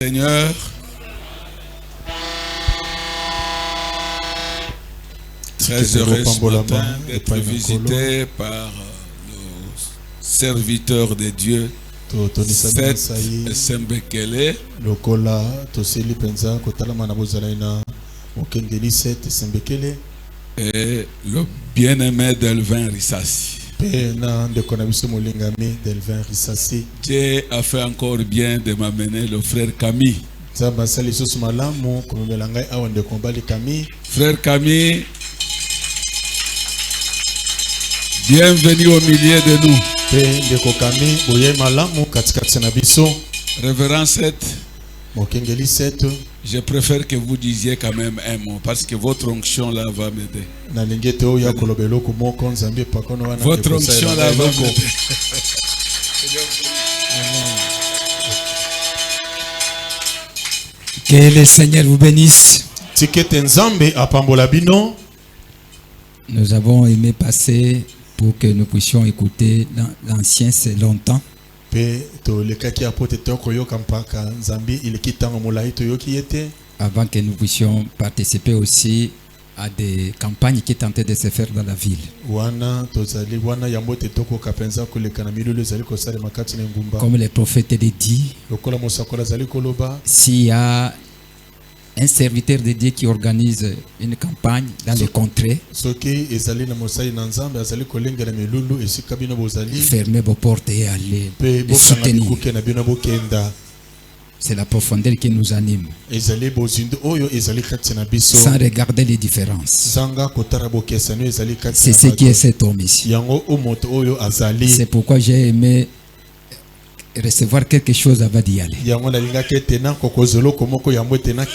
Seigneur, très heureux ce matin d'être visité par nos serviteurs de Dieu, Seth Sembekele, et le bien-aimé Delvin Rissassi. Dieu a fait encore bien de m'amener le frère Camille. Frère Camille, bienvenue au milieu de nous. Révérend Seth, je préfère que vous disiez quand même un mot parce que votre onction là va m'aider. Votre onction là va m'aider. Que le Seigneur vous bénisse. Nous avons aimé passer pour que nous puissions écouter l'ancien c'est longtemps. Avant que nous puissions participer aussi à des campagnes qui tentaient de se faire dans la ville. Comme le prophète l'a dit, s'il y a un serviteur de Dieu qui organise une campagne dans les contrées, fermez vos portes et allez les soutenir. C'est la profondeur qui nous anime, sans regarder les différences. C'est ce qui est cet homme ici. C'est pourquoi j'ai aimé recevoir quelque chose avant d'y aller.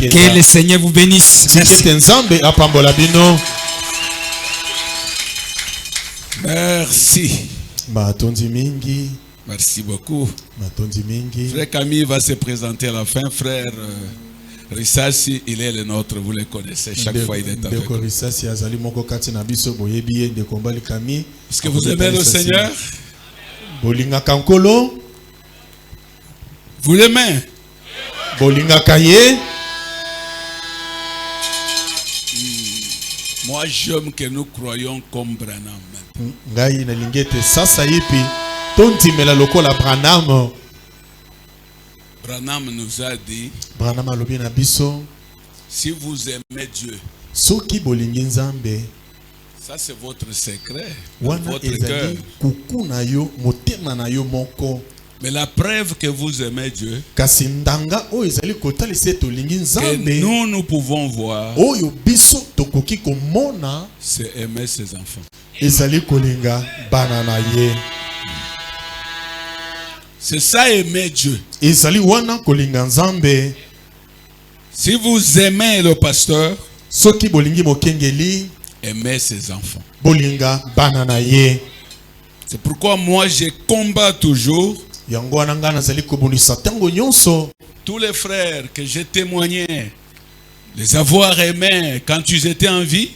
Que le Seigneur vous bénisse. Merci. Merci. Merci beaucoup. Frère Camille va se présenter à la fin. Frère Rissassi, il est le nôtre, vous le connaissez. Chaque fois il est avec nous. Est-ce que vous aimez le Seigneur? Vous l'aimez? Moi j'aime que nous croyons comme Branham. Branham nous a dit, si vous aimez Dieu, ça c'est votre secret, votre cœur. Mais la preuve que vous aimez Dieu, que nous pouvons voir, c'est aimer ses enfants. C'est ça aimer Dieu. Si vous aimez le pasteur, aimez ses enfants. C'est pourquoi moi je combats toujours tous les frères que j'ai témoignés, les avoir aimés quand ils étaient en vie.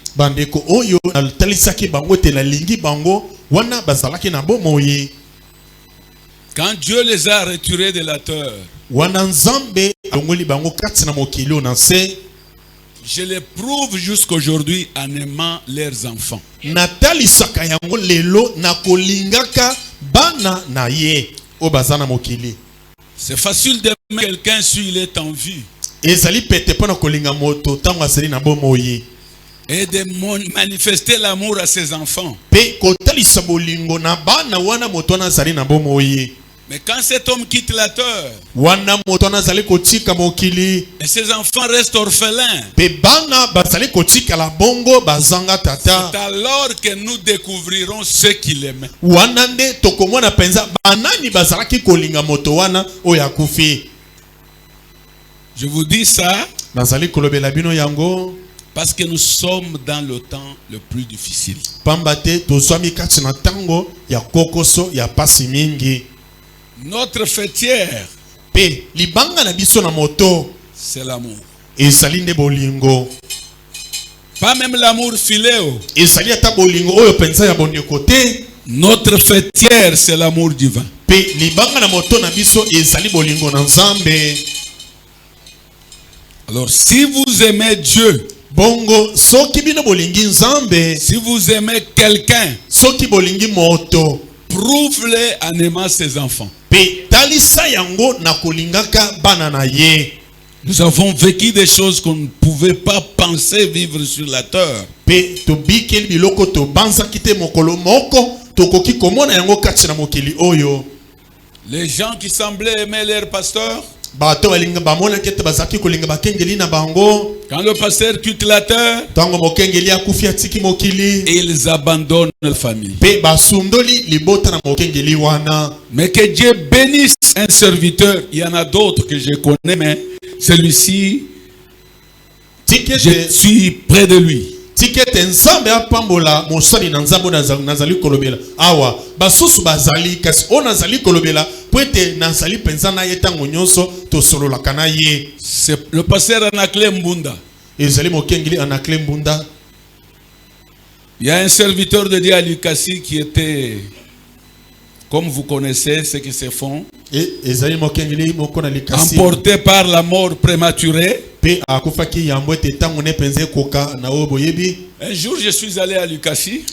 Quand Dieu les a retirés de la terre, je les prouve jusqu'aujourd'hui en aimant leurs enfants. C'est facile d'aimer quelqu'un s'il est en vie. Et de manifester l'amour à ses enfants. Mais quand cet homme quitte la terre, et ses enfants restent orphelins, c'est alors que nous découvrirons ce qu'il aimait. Je vous dis ça parce que nous sommes dans le temps le plus difficile. Notre fêtière, c'est l'amour. Pas même l'amour philéo. Notre fêtière, c'est l'amour divin. Alors si vous aimez Dieu, bongo soki bino bolingi nzambe, si vous aimez quelqu'un, soki bolingi moto, prouve-le en aimant ses enfants. Pe talisa yango na kolingaka bana na ye. Nous avons vécu des choses qu'on ne pouvait pas penser vivre sur la terre. Pe to bikel biloko to banza kite mokolo moko to koki komona yango kati na mokili oyo. Les gens qui semblaient aimer leur pasteur, quand le pasteur quitte la terre, ils abandonnent la famille. Mais que Dieu bénisse un serviteur. Il y en a d'autres que je connais, mais celui-ci, je suis près de lui. Tikete nzambe apambola mosali na nzambo nazali kolobela awa basusu bazali kasi onazali kolobela poete nazali penza na ye tango nyonso to solola kana ye. C'est le pasteur Anakle Mbunda. Ezali mokengeli Anakle Mbunda. Il y a un serviteur de Dieu à Lukasi qui était, comme vous connaissez ce qui se font, emporté par la mort prématurée. Un jour, je suis allé à Lukasi.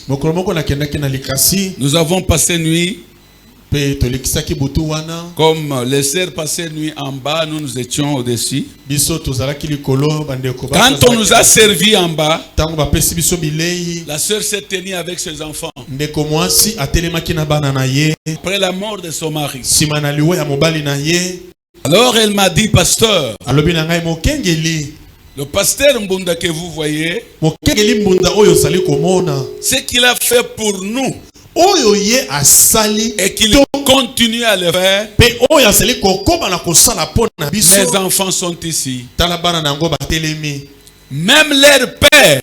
Nous avons passé nuit. Comme les sœurs passaient nuit en bas, nous étions au-dessus. Quand on nous a servi en bas, la sœur s'est tenue avec ses enfants. Après la mort de son mari. Alors elle m'a dit, pasteur, le pasteur Mbunda que vous voyez, ce qu'il a fait pour nous, et qu'il continue à le faire, les enfants sont ici. Même leur père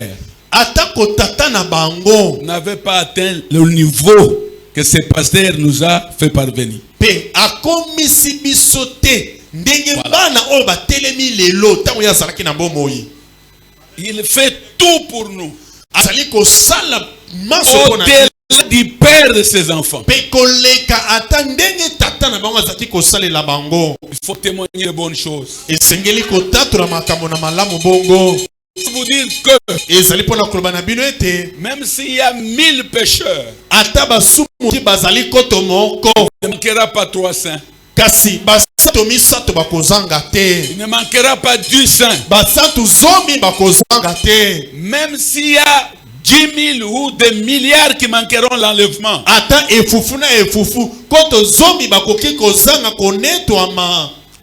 n'avait pas atteint le niveau que ce pasteur nous a fait parvenir. Il fait tout pour nous. Au-delà du père de ses enfants. Il faut témoigner de bonnes choses. Je vous dire que même s'il y a 1000 pécheurs, il ne manquera pas 3 saints. Il ne manquera pas 10 saints. Même s'il y a 10 000 ou des milliards qui manqueront l'enlèvement,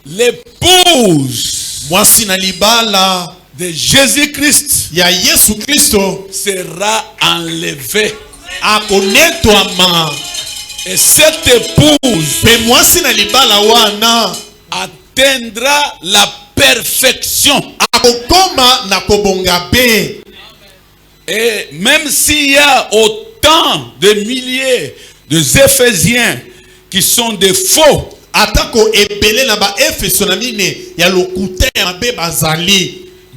l'épouse de Jésus-Christ sera enlevée. Et cette épouse atteindra la perfection. Et même s'il y a autant de milliers d'Éphésiens qui sont des faux,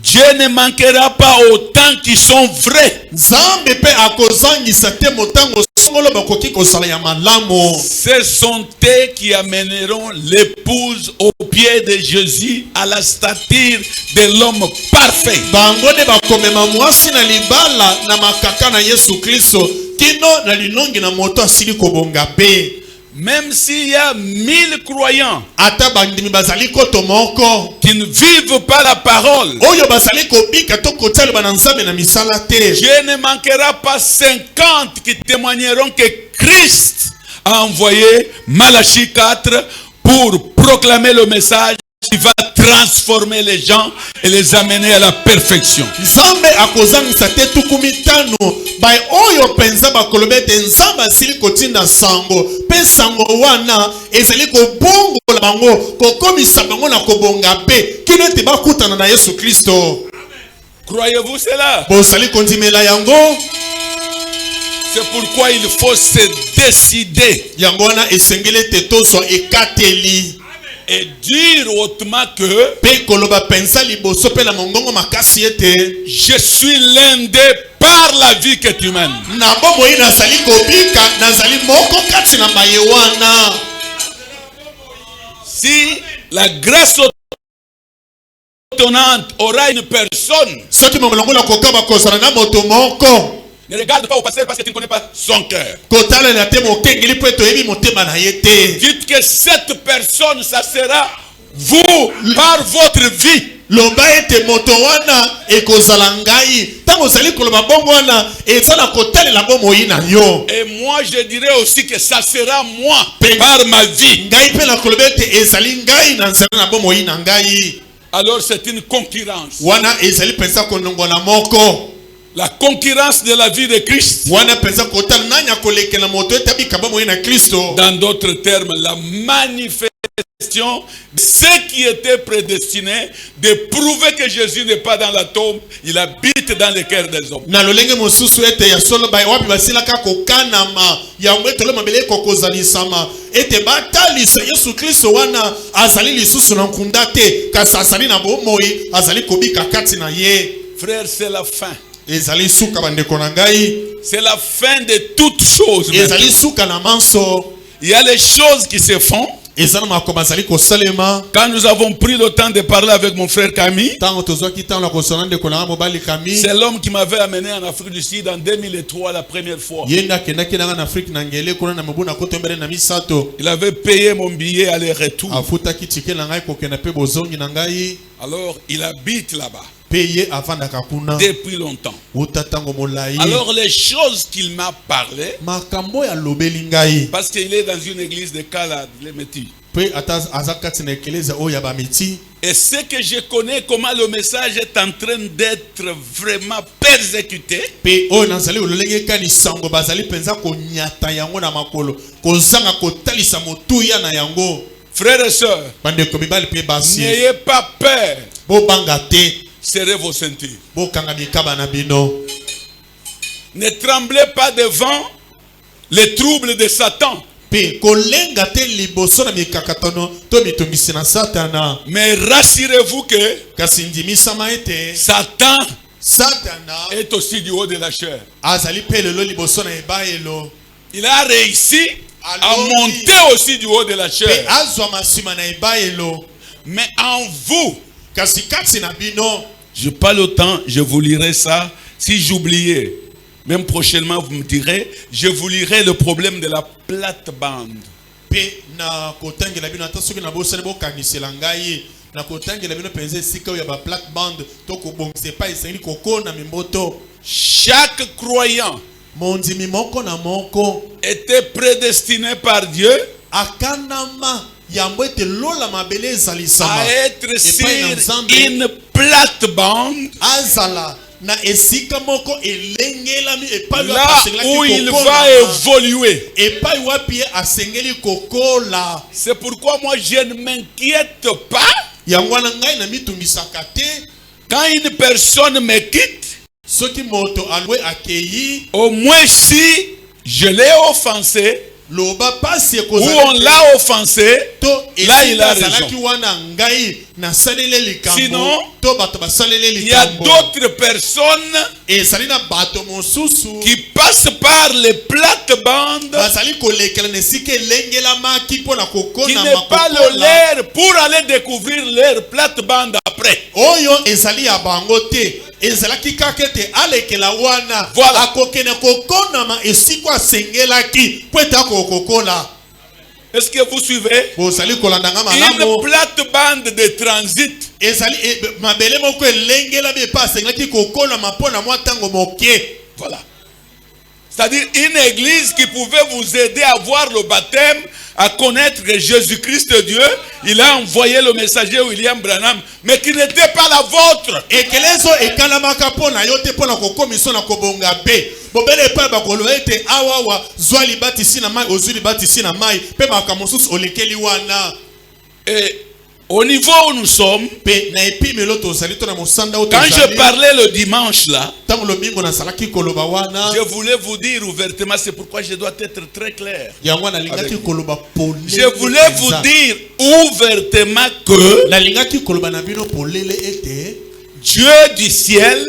Dieu ne manquera pas autant qui sont vrais. Ce sont eux qui amèneront l'épouse au pied de Jésus à la stature de l'homme parfait. Même s'il y a 1000 croyants qui ne vivent pas la parole, Dieu ne manquera pas 50 qui témoigneront que Christ a envoyé Malachie 4 pour proclamer le message qui va transformer les gens et les amener à la perfection. Croyez-vous cela? C'est pourquoi il faut se décider et dire hautement que je suis l'un par la vie que tu mènes. Si la grâce étonnante aura une personne, ne regarde pas au passé parce que tu ne connais pas son cœur. Dites que cette personne, ça sera vous par votre vie. Et moi je dirais aussi que ça sera moi par ma vie. Alors c'est une concurrence. La concurrence de la vie de Christ. Dans d'autres termes, la manifestation de ce qui était prédestiné de prouver que Jésus n'est pas dans la tombe, il habite dans les cœurs des hommes. Frère, c'est la fin. C'est la fin de toutes choses. Il y a les choses qui se font. Quand nous avons pris le temps de parler avec mon frère Camille, c'est l'homme qui m'avait amené en Afrique du Sud en 2003 la première fois. Il avait payé mon billet aller-retour. Alors il habite là-bas depuis longtemps. Alors les choses qu'il m'a parlé, parce qu'il est dans une église de Kala, et ce que je connais, comment le message est en train d'être vraiment persécuté. Frères et sœurs, n'ayez pas peur. Serrez vos ceintures. Ne tremblez pas devant les troubles de Satan. Mais rassurez-vous que Satan est aussi du haut de la chair. Il a réussi à monter aussi du haut de la chair. Mais en vous, je n'ai pas le temps, je vous lirai ça. Si j'oubliais, même prochainement vous me direz, je vous lirai le problème de la plate-bande. Chaque croyant était prédestiné par Dieu à être sur une plate-bande, là où il va évoluer. C'est pourquoi moi je ne m'inquiète pas quand une personne me quitte. Au moins si je l'ai offensé ou on l'a offensé, là il a raison. Sinon, il y a d'autres personnes qui passent par les plates-bandes qui n'est pas le leur pour aller découvrir leur plate-bande après. Voilà. Est-ce que vous suivez? Une plate-bande de transit. Voilà. C'est-à-dire une église qui pouvait vous aider à voir le baptême, à connaître que Jésus-Christ Dieu, il a envoyé le messager William Branham, mais qui n'était pas la vôtre. Et au niveau où nous sommes, quand je parlais le dimanche là, je voulais vous dire ouvertement, c'est pourquoi je dois être très clair. Je voulais vous dire ouvertement que Dieu du ciel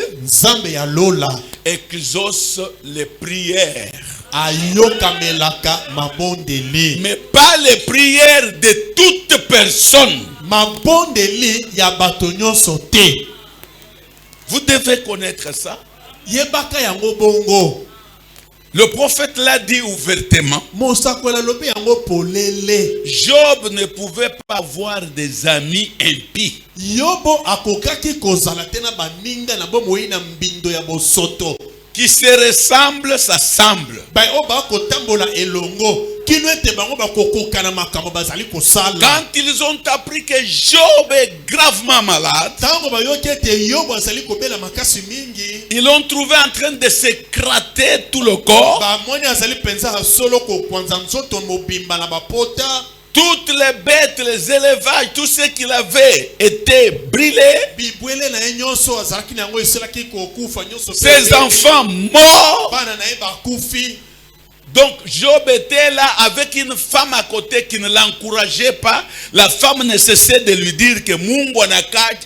exauce les prières. Mais pas les prières de toute personne. mabondeli ya bato nyonso te. Vous devez connaître ça. Yebaka yango bongo. Le prophète l'a dit ouvertement. Job ne pouvait pas avoir des amis impies. Qui se ressemblent, s'assemblent. Quand ils ont appris que Job est gravement malade, ils l'ont trouvé en train de se gratter tout le corps. Toutes les bêtes, les élevages, tout ce qu'il avait été brûlé. Ses enfants morts. Donc Job était là avec une femme à côté qui ne l'encourageait pas. La femme ne cessait de lui dire que Mungu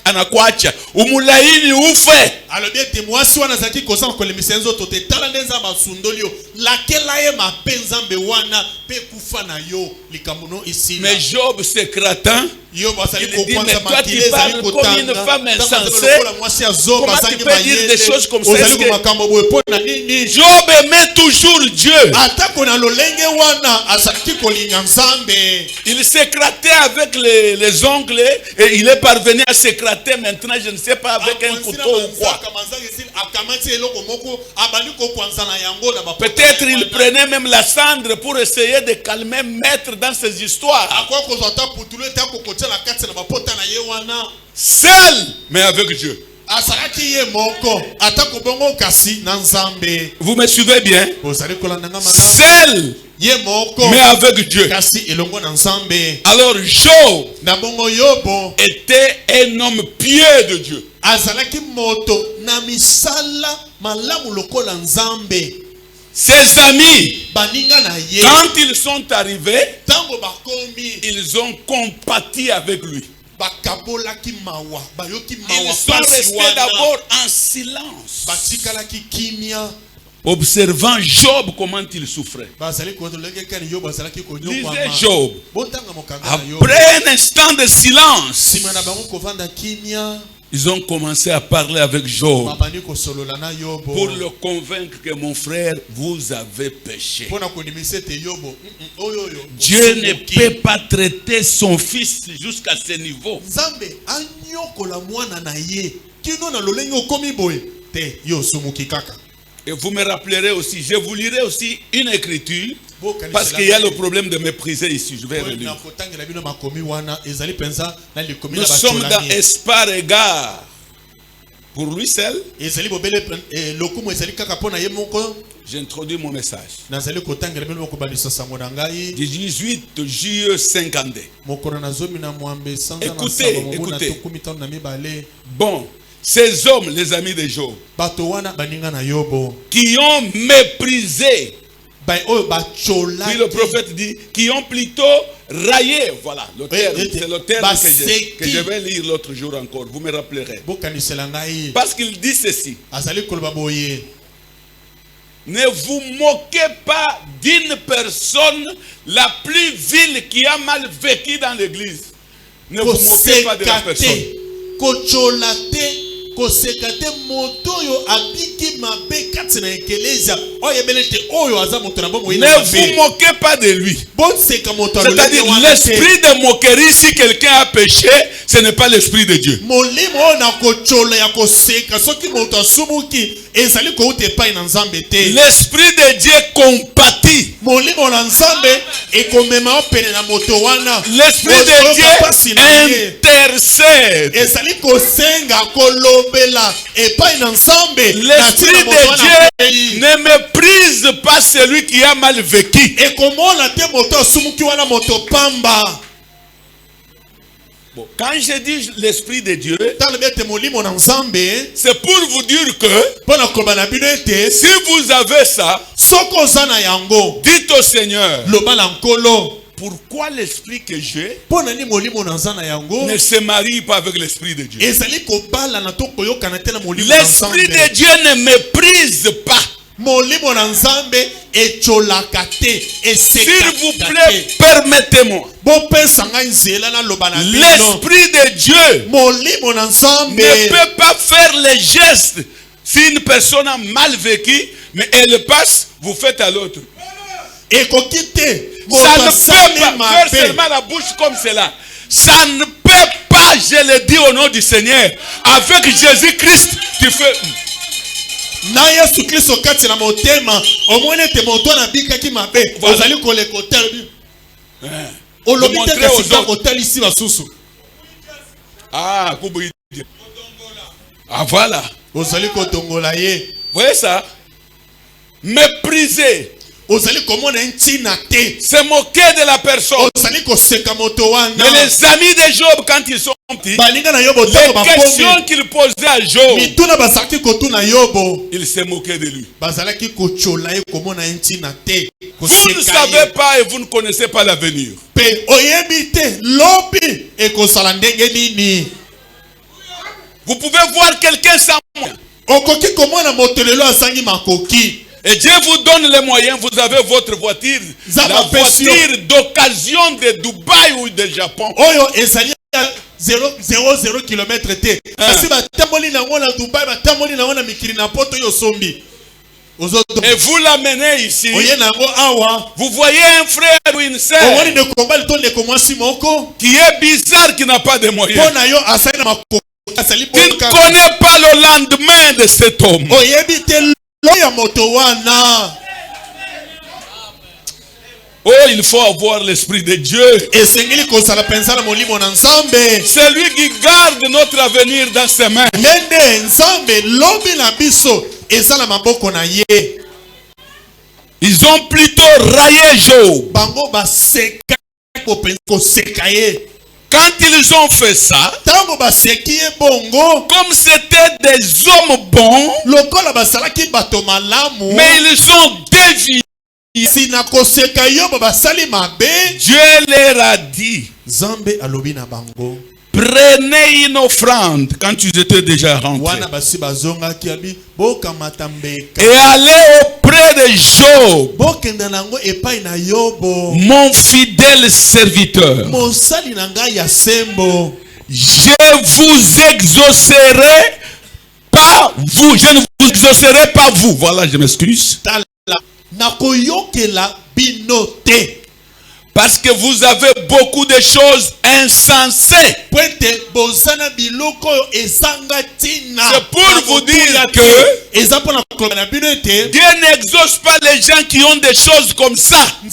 anakwacha umulaini ufe. Alors bien moi si on a zaki kosa ko lemisenzo tote talandenza basundolio lakela ye mapenza mbewana pe kufa na yo likamuno ici. Mais Job se cratant, il dit mais toi tu parles comme une femme insensée. Comment tu peux dire des choses comme ça? Job aimait toujours Dieu. Il s'écratait avec les ongles et il est parvenu à s'écrater maintenant, je ne sais pas, avec un couteau ou quoi. Peut-être il prenait même la cendre pour essayer de calmer maître dans ses histoires. Seul, mais avec Dieu. Vous me suivez bien? Seul, mais avec Dieu. Alors Job était un homme pieux de Dieu. Ses amis, quand ils sont arrivés, ils ont compati avec lui. Ils sont restés d'abord en silence, observant Job comment il souffrait. Disait Job, après un instant de silence, ils ont commencé à parler avec Job pour le convaincre que mon frère, vous avez péché. Dieu ne peut pas traiter son fils jusqu'à ce niveau. Et vous me rappellerez aussi, je vous lirai aussi une écriture, parce qu'il y a le problème de mépriser ici. Je vais relire. Nous sommes dans Espoir et Gare. Pour lui seul, j'introduis mon message. Du 18 juillet 52. Écoutez. Bon. Ces hommes, les amis de Job, qui ont méprisé, puis le prophète dit, qui ont plutôt raillé, voilà, le terme, c'est le terme que je vais lire l'autre jour encore, vous me rappellerez. Parce qu'il dit ceci: ne vous moquez pas d'une personne la plus vile qui a mal vécu dans l'église. Ne vous moquez pas de la personne. Ne vous moquez pas de lui. C'est-à-dire l'esprit de moquerie, si quelqu'un a péché, ce n'est pas l'esprit de Dieu. L'esprit de Dieu compatit. L'esprit de Dieu intercède. L'esprit de Dieu ne méprise pas celui qui a mal vécu. Bon, quand je dis l'esprit de Dieu, c'est pour vous dire que si vous avez ça, dites au Seigneur, pourquoi l'esprit que j'ai ne se marie pas avec l'esprit de Dieu? L'esprit de Dieu ne méprise pas molimo na nzambe echolaka te, S'il vous plaît, permettez-moi. L'Esprit de Dieu molimo na nzambe ne peut pas faire les gestes. Si une personne a mal vécu, mais elle passe, vous faites à l'autre. Et ça ne peut pas faire seulement la bouche comme cela. Ça ne peut pas, je le dis au nom du Seigneur. Avec Jésus-Christ, tu fais... na Yesu Kristo kati na motema omwene te moto na bika ki mabe ozali kolekota olobi te kasika kotali si basusu kubuyi voilà ozali kotongola ye voyez ça, mépriser, ozali komona ntina te, se moquer de la personne. ozali koseka moto wana. Mais les amis de Job, quand ils sont petits, les questions qu'ils posaient à Job, ils se moquaient de lui. Vous ne savez pas et vous ne connaissez pas l'avenir. Vous pouvez voir quelqu'un sans moi. Et Dieu vous donne les moyens, vous avez votre voiture, la voiture d'occasion de Dubaï ou de Japon. 0 km T. Et vous l'amenez ici. Vous voyez un frère ou une sœur qui est bizarre, qui n'a pas de moyens. Tu ne connais pas le lendemain de cet homme. Oh, il faut avoir l'Esprit de Dieu. Celui qui garde notre avenir dans ses mains. Ils ont plutôt raillé Job. Quand ils ont fait ça, comme c'était des hommes bons, mais ils ont dévié. Dieu leur a dit, prenez une offrande quand ils étaient déjà rentrés et allez auprès de Job, mon fidèle serviteur. Je vous exaucerai pas vous. Je ne vous exaucerai pas vous. Voilà, je m'excuse. Parce que vous avez beaucoup de choses insensées. C'est pour vous dire que Dieu n'exauce pas les gens qui ont des choses comme ça. Il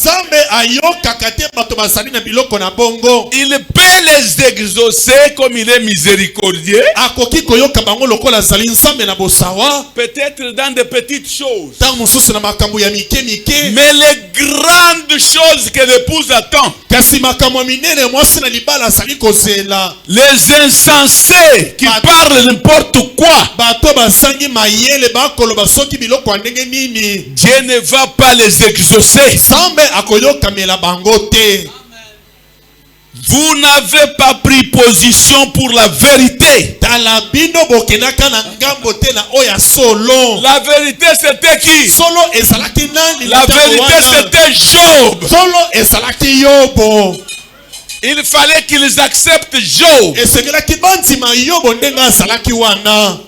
peut les exaucer comme il est miséricordieux. Peut-être dans de petites choses. Mais les grandes choses que l'épouse attend. Les insensés qui parlent n'importe quoi, Dieu ne va pas les exaucer. Vous n'avez pas pris position pour la vérité. La vérité c'était qui? La vérité c'était Job. Il fallait qu'ils acceptent Job.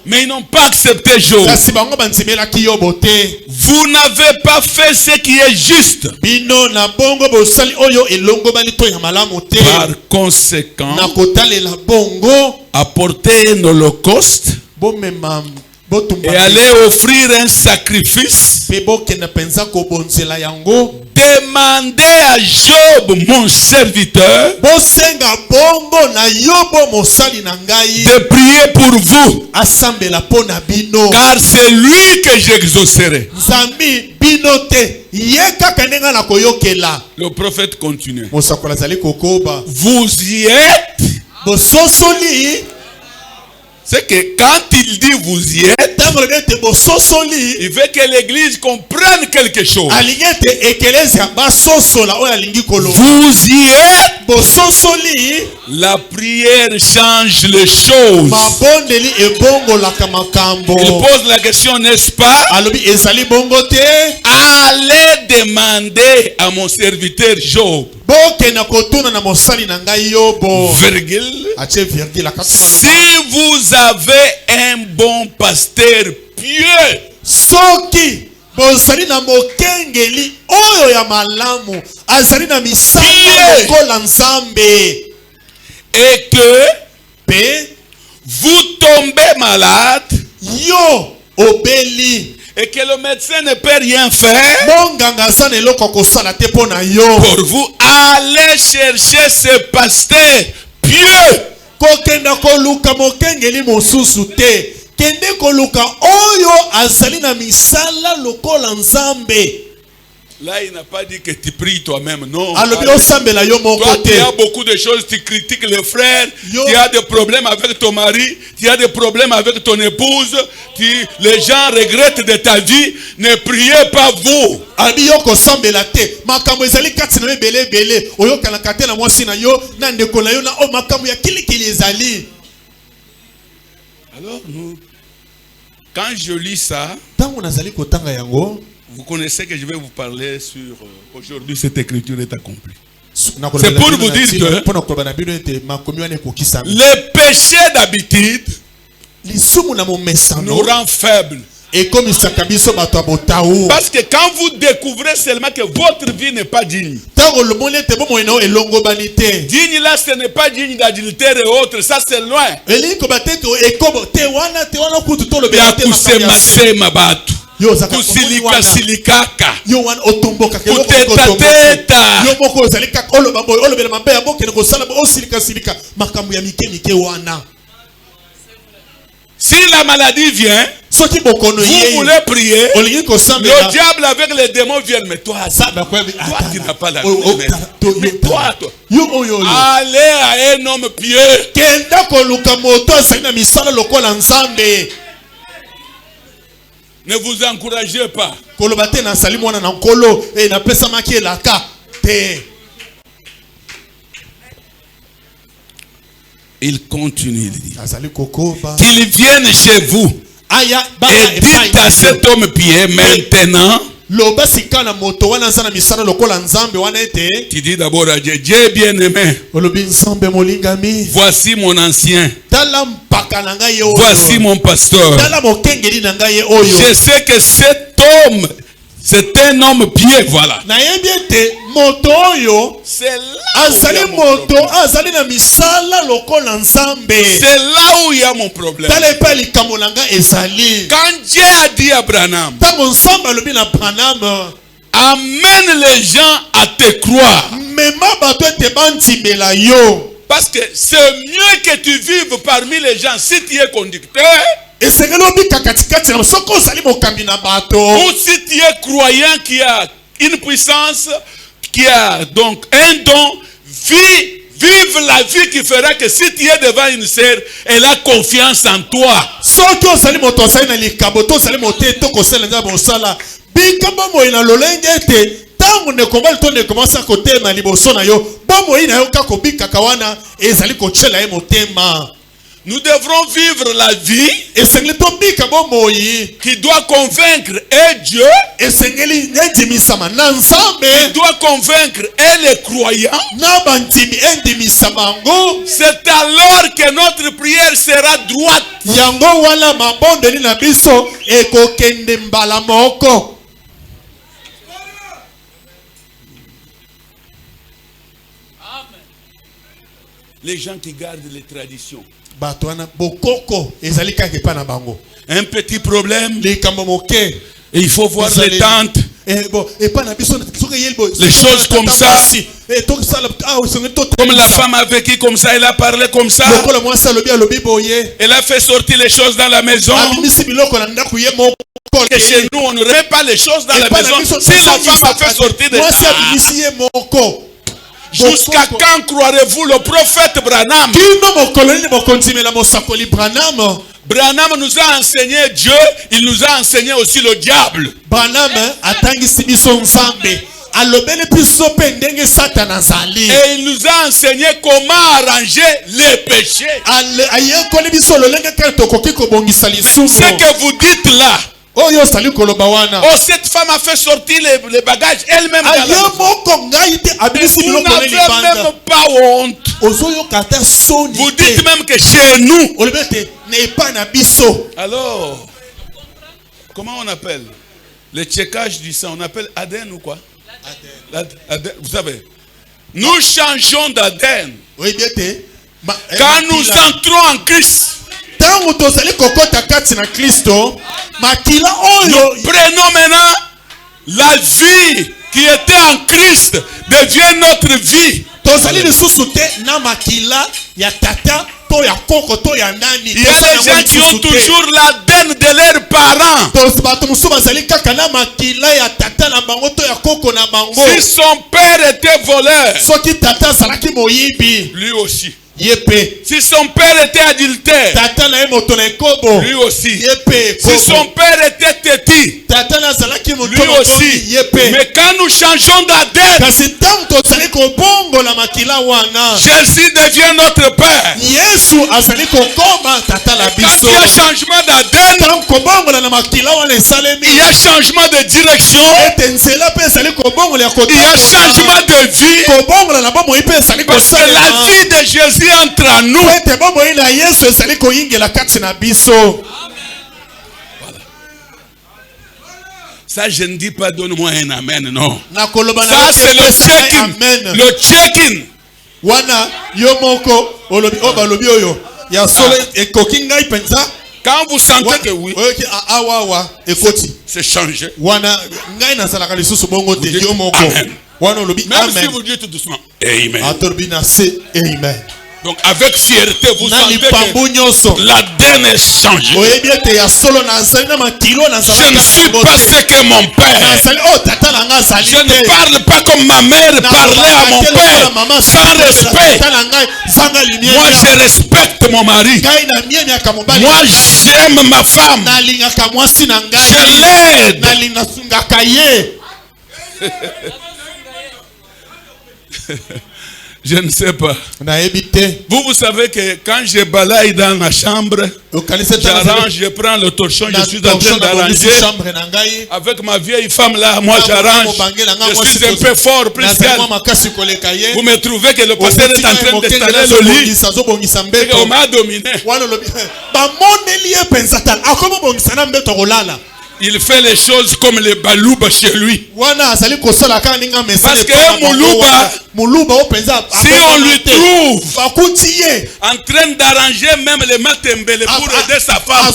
Mais ils n'ont pas accepté Job. Vous n'avez pas fait ce qui est juste. Par conséquent, apportez un holocauste et allez offrir un sacrifice. Demandez à Job, mon serviteur, de prier pour vous, car c'est lui que j'exaucerai. Le prophète continue. Vous y êtes. c'est que quand il dit vous y êtes, il veut que l'église comprenne quelque chose. Vous y êtes. La prière change les choses. Il pose la question, n'est-ce pas? Allez demander à mon serviteur Job. Virgule. Si vous avez un bon pasteur pieux, et que vous tombez malade, et que le médecin ne peut rien faire pour vous, allez chercher ce pasteur pieux. Là, il n'a pas dit que tu pries toi-même, non. Toi, tu as beaucoup de choses, tu critiques le frère, tu as des problèmes avec ton mari, tu as des problèmes avec ton épouse, les gens regrettent de ta vie, ne priez pas vous. Alors, quand je lis ça, vous connaissez que je vais vous parler sur aujourd'hui cette écriture est accomplie. C'est pour vous dire que les péchés d'habitude nous rend faibles. Parce que quand vous découvrez seulement que votre vie n'est pas digne. Digne là, ce n'est pas digne d'adultère et autres, ça c'est loin. Kusilika silikaka. Kuteta teta. Si la maladie vient, vous voulez prier, le diable avec les démons viennent. Mais toi, tu n'as pas la vie. Mais toi, allez à un homme pieux. Ne vous encouragez pas. Il continue de dire qu'ils viennent chez vous et dites à cet homme pieux maintenant. Tu dis d'abord à Dieu, Dieu bien-aimé, voici mon ancien, voici mon pasteur. Je sais que cet homme, c'est un homme pieux, voilà. C'est là où il y a mon problème. Quand Dieu a dit à Branham, amène les gens à te croire. Parce que c'est mieux que tu vives parmi les gens si tu es conducteur. Ou si tu es croyant qui a une puissance, qui a donc un don, vive la vie qui fera que si tu es devant une sœur, elle a confiance en toi. Nous devrons vivre la vie qui doit convaincre Dieu, qui doit convaincre les croyants. C'est alors que notre prière sera droite. Les gens qui gardent les traditions. Un petit problème. Il faut voir les tentes. Les choses comme ça. Comme la femme a vécu comme ça, elle a parlé comme ça. Elle a fait sortir les choses dans la maison. Et chez nous, on ne remet pas les choses dans la maison. Si la femme a fait sortir des choses. Jusqu'à quand croirez-vous le prophète Branham? Branham nous a enseigné Dieu, il nous a enseigné aussi le diable. Branham atangisi biso nzambe. Et il nous a enseigné comment arranger les péchés. Ce que vous dites là, oh, cette femme a fait sortir les bagages elle-même. Vous n'avez même pas honte. Vous dites même que chez nous. Alors, comment on appelle le checkage du sang? On appelle ADN ou quoi? Vous savez, nous changeons d'ADN quand nous entrons en Christ. Nous prenons maintenant la vie qui était en Christ devient notre vie. Il y a des gens qui ont toujours l'ADN de leurs parents. Si son père était voleur, lui aussi. Si son père était adultère, lui aussi. Si son père était têtu, lui aussi. Mais quand nous changeons d'ADN, Jésus devient notre père. Quand il y a changement d'ADN, il y a changement de direction, il y a changement de vie, parce que la vie de Jésus entre en nous. Voilà. Ça, je ne dis pas donne-moi un amen, non. Ça, c'est le check-in. Le check-in. Quand vous sentez que oui, c'est changé. Vous dites amen. Même si vous dites tout doucement, amen. Donc avec fierté, vous sentez que l'ADN est changé. Je ne suis pas ce que mon père. Je ne parle pas comme ma mère parlait à mon père. Sans respect. Moi je respecte mon mari. Moi j'aime ma femme. Je l'aide. Je ne sais pas. Vous savez que quand je balaye dans ma chambre, j'arrange, je prends le torchon, je suis en train d'arranger. Avec ma vieille femme là, moi j'arrange. Je suis un peu fort, plus calme. Vous me trouvez que le pasteur est en train d'installer le lit. Et on m'a dominé. Il fait les choses comme les balouba chez lui. Parce que Moulouba, si on lui trouve en train d'arranger même les matembele pour aider sa femme,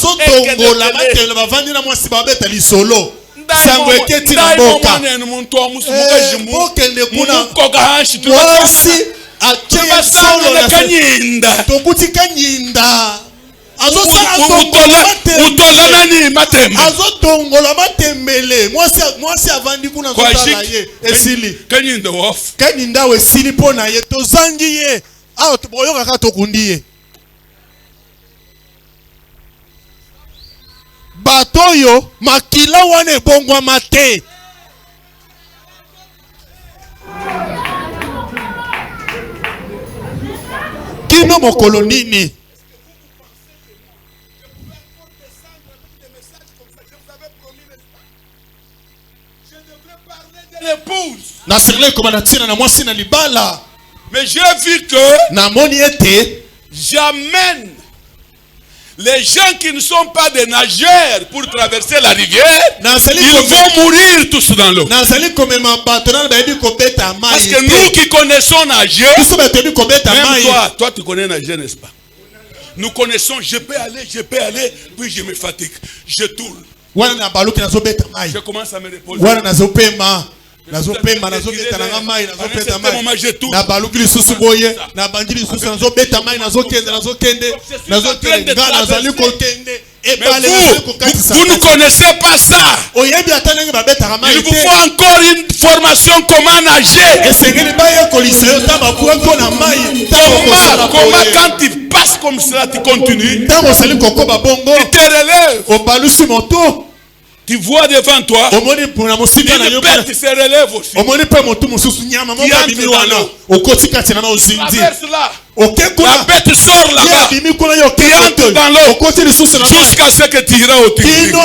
azotongola matembele mwasi avandi kuna zotala ye esili kaninda we esili pona ye tozangi ye aho boyoka ka tokundi ye batoyo makila wane bongwa mate kino mokolo nini. Mais j'ai vu que j'amène les gens qui ne sont pas des nageurs pour traverser la rivière. Ils vont mourir tous dans l'eau. Parce que nous qui connaissons nager, même toi tu connais nager, n'est-ce pas? Nous connaissons, je peux aller, puis je me fatigue, je tourne. Je commence à me reposer. Nazopema nazobeta na mai nazopeta mai na baluki lisusu boye na bandili lisusu nazobeta mai nazokende nazali kokende vous ne connaissez pas ça. Il vous faut encore une formation comment nager. Comment quand tu passes comme cela, tu continues. Tu te relèves. Tu vois devant toi, une bête se relève aussi. Traverse là. La bête sort là-bas. Tu entres dans l'eau jusqu'à ce que tu iras au Tigre.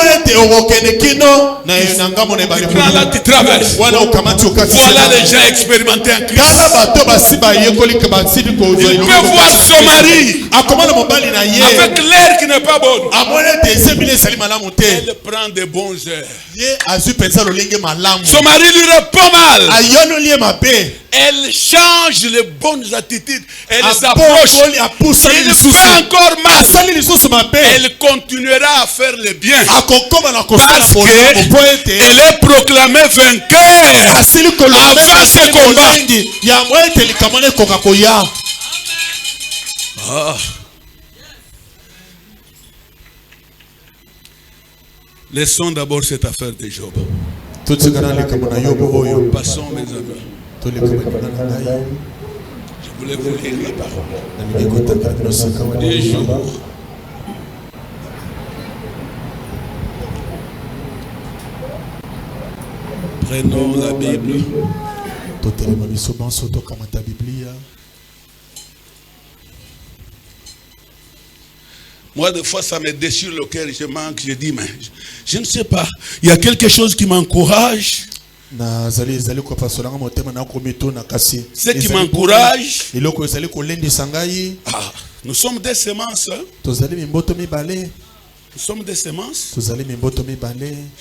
Là, tu traverses. Voilà les gens expérimentés en Christ. Il peut voir son mari avec l'air qui n'est pas bon. Elle prend des bons airs. Son mari lui répond mal. Elle change les bonnes attitudes. Elle s'approche. Il fait encore mal. Elle continuera à faire le bien. Parce qu'elle est proclamée vainqueur avant ce combat. Laissons d'abord cette affaire de Job. Passons, mes amis. Je voulais vous lire les paroles. Des jours. Prenons la Bible. Moi, des fois, ça me déchire le cœur. Je manque. Je dis, mais je ne sais pas. Il y a quelque chose qui m'encourage. Ce qui m'encourage, nous sommes des semences. Nous sommes des semences.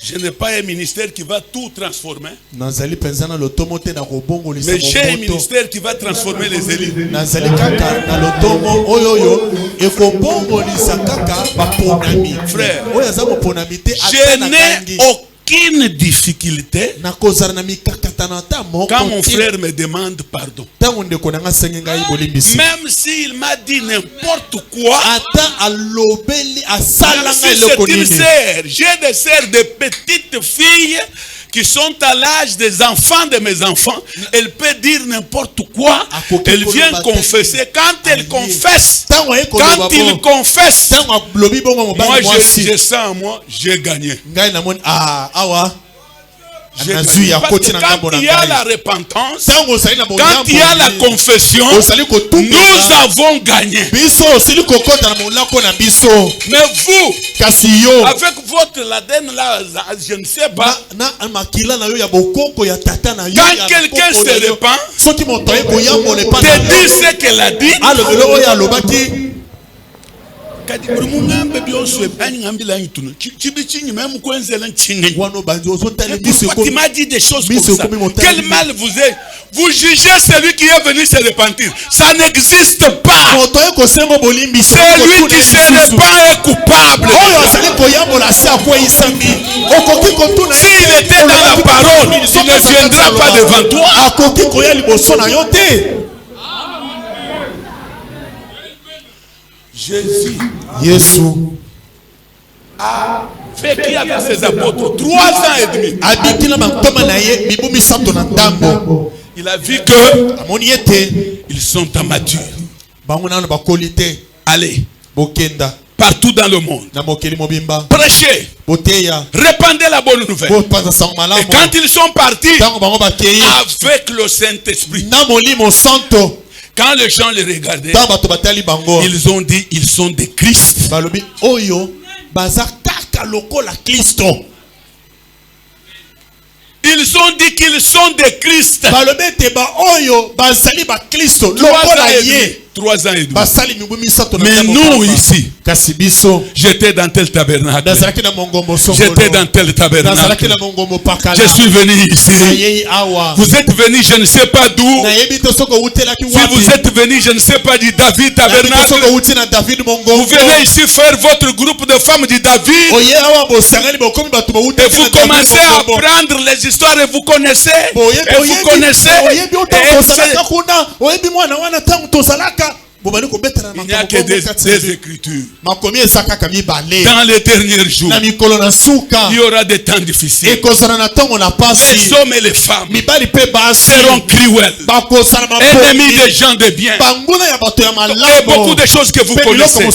Je n'ai pas un ministère qui va tout transformer. Mais j'ai un ministère qui va transformer les élites. Frère, je n'ai aucune difficulté quand mon frère me demande pardon. Même s'il m'a dit n'importe quoi, même si c'est une sœur, j'ai des sœurs, des petites filles qui sont à l'âge des enfants de mes enfants. Elle peut dire n'importe quoi. Elle vient confesser. Quand elle confesse, quand il confesse, moi je sens en moi, j'ai gagné. Parce que quand il y a la repentance, quand il y a la confession, nous avons gagné. Mais vous, avec votre l'ADN là, je ne sais pas, quand quelqu'un se repent, te dit ce qu'elle a dit, tu m'as dit des choses comme ça. Quel mal vous est? Vous jugez celui qui est venu se repentir. Ça n'existe pas. Celui qui se repent est coupable. S'il était dans la parole, il ne viendra pas devant toi. Jésus a vécu avec ses apôtres 3 ans et demi. Il a vu que ils sont amateurs. Allez, partout dans le monde, prêchez, répandez la bonne nouvelle. Et quand ils sont partis avec le Saint-Esprit, quand les gens les regardaient, ils ont dit ils sont des Christ. Ils ont dit qu'ils sont des Christ. 3 ans et demi. Mais nous ici, j'étais dans tel tabernacle. J'étais dans tel tabernacle. Je suis venu ici. Vous êtes venu, je ne sais pas d'où. Si vous êtes venu, je ne sais pas du David tabernacle. Vous venez ici faire votre groupe de femmes du David. Et vous commencez à apprendre les histoires et vous connaissez. Et vous connaissez. Il n'y a que des écritures. Dans les derniers jours, il y aura des temps difficiles. Les hommes et les femmes seront cruels, ennemis des gens de bien. Et beaucoup de choses que vous connaissez. Vous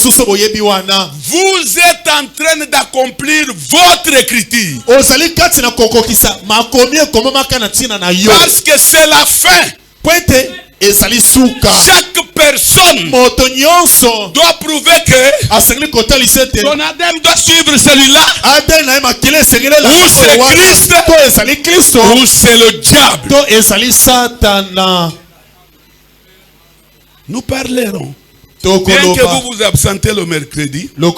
êtes en train d'accomplir votre écriture. Parce que c'est la fin. Chaque personne doit prouver que son Adam doit suivre celui-là, ou c'est Christ, ou c'est le diable. Nous parlerons. Bien que vous vous absentez le mercredi, ceux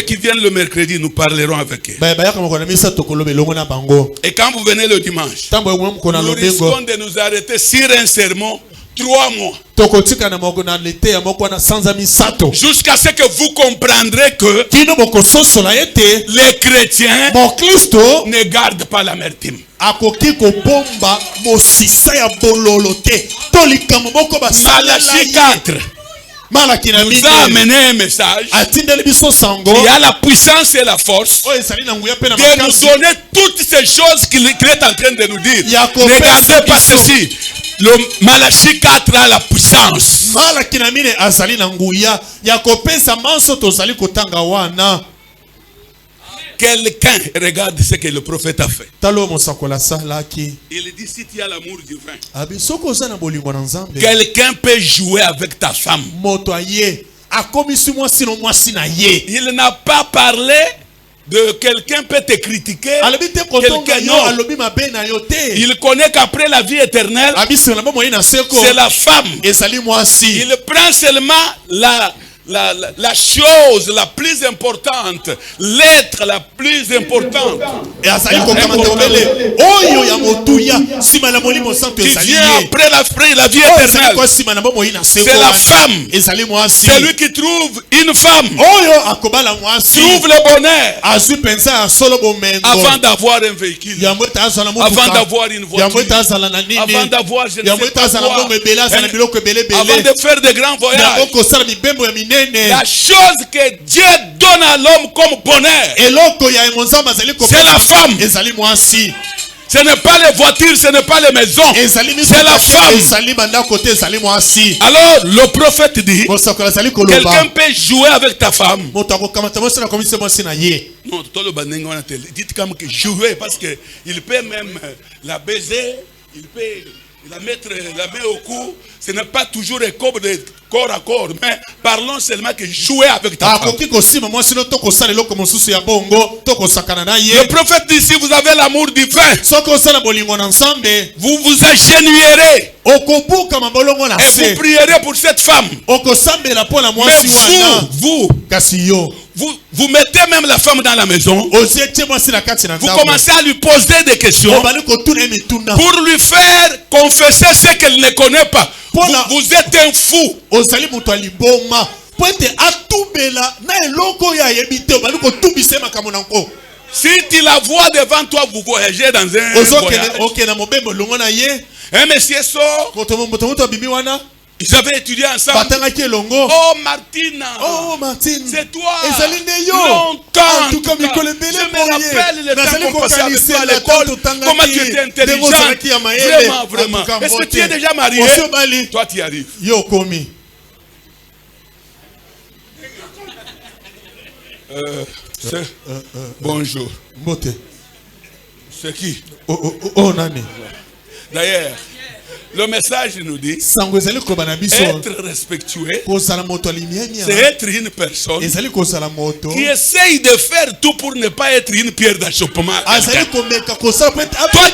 qui viennent le mercredi, nous parlerons avec eux. Et quand vous venez le dimanche, nous risquons de nous arrêter sur un sermon 3 mois. Jusqu'à ce que vous comprendrez que les chrétiens ne gardent pas l'amertume. Malachie 4 nous a amené un message qui a la puissance et la force de nous donner toutes ces choses qu'il est en train de nous dire. Ne gardez pas ceci. Le Malachie 4 a la puissance. Quelqu'un regarde ce que le prophète a fait. Il dit si tu as l'amour divin, quelqu'un peut jouer avec ta femme. Il n'a pas parlé de quelqu'un peut te critiquer, quelqu'un non. Il connaît qu'après la vie éternelle, c'est la femme. Il prend seulement la chose la plus importante, l'être la plus importante. Qui vient après la vie éternelle, c'est la femme. Celui qui trouve une femme trouve le bonheur avant d'avoir un véhicule, avant d'avoir une voiture, avant d'avoir je ne sais pas quoi, avant de faire de grands voyages. La chose que Dieu donne à l'homme comme bonheur, c'est la femme. Ce n'est pas les voitures, ce n'est pas les maisons, c'est la femme. Alors le prophète dit, quelqu'un peut jouer avec ta femme. Non, dites comme que jouer, parce qu'il peut même la baiser, il peut la mettre la main au cou. Ce n'est pas toujours un corps de corps à corps, mais parlons seulement que jouer avec ta femme. Le prophète dit, si vous avez l'amour divin, vous vous agenouillerez et vous prierez pour cette femme. Mais vous mettez même la femme dans la maison. Vous commencez à lui poser des questions pour lui faire confesser ce qu'elle ne connaît pas. Vous êtes un fou. Si tu la vois devant toi, vous voyagez dans un voyage. Un monsieur sort. Ils avaient étudié ensemble. Oh Martine, c'est toi. Longtemps. Je me rappelle le temps qu'on passait avec toi à l'école. Comment tu étais intelligent. Vraiment. Est-ce que tu es déjà marié? Toi tu y arrives. Bonjour. C'est qui? D'ailleurs, le message nous dit être respectueux, c'est être une personne qui essaye de faire tout pour ne pas être une pierre d'achoppement. Toi,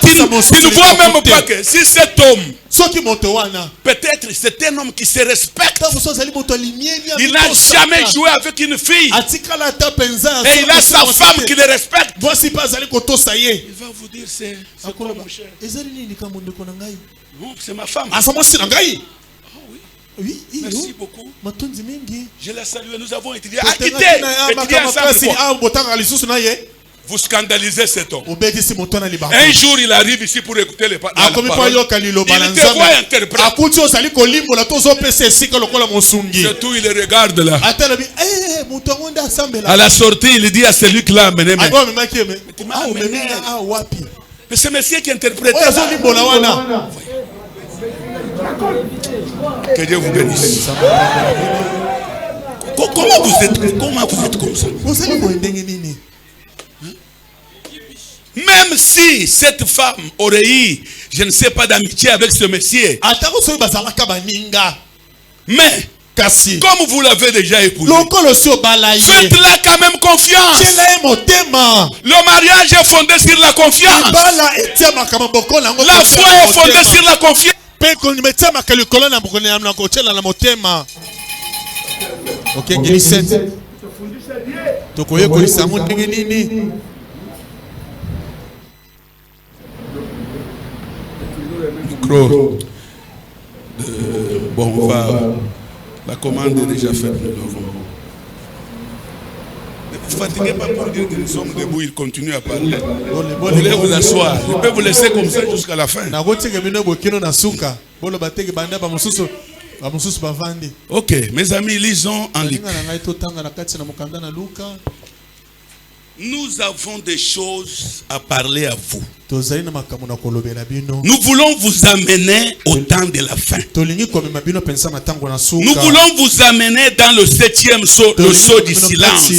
tu ne vois même pas que si cet homme, peut-être c'est un homme qui se respecte, il n'a jamais joué avec une fille, et il a sa femme qui le respecte, il va vous dire c'est quoi mon cher? Non, c'est ma femme. Ah oui. Merci beaucoup. Je la salue. Nous avons étudié. Vous scandalisez cet homme. Un jour, il arrive ici pour écouter les paroles. Il te voit interpréter. C'est tout, il regarde là. À la sortie, il dit à celui qui l'a amené. Mais c'est monsieur qui interprète. Que Dieu vous bénisse. Comment vous êtes comme ça? Même si cette femme aurait eu, je ne sais pas, d'amitié avec ce monsieur, mais comme vous l'avez déjà épousé, faites-la quand même confiance. Le mariage est fondé sur la confiance. La foi est fondée sur la confiance. Ok, Grisette. Bon, on va. La commande est déjà faite. Ne vous fatiguez pas pour dire que nous sommes debout, il continue à parler. Vous voulez vous asseoir. Je peux vous laisser comme ça jusqu'à la fin. Ok, mes amis, lisons en Luc. Nous avons des choses à parler à vous. Nous voulons vous amener au temps de la fin. Nous voulons vous amener dans le 7e saut, le saut du silence.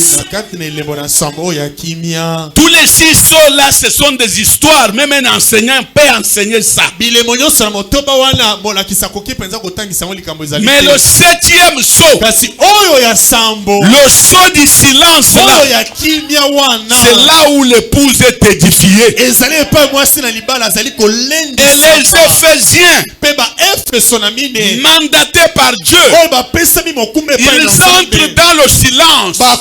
Tous les 6 sauts là, ce sont des histoires. Même un enseignant peut enseigner ça. Mais le 7e saut, le saut du silence là, c'est là où l'épouse est édifiée. Et les Éphésiens, mandatés par Dieu, ils entrent dans le silence. Parce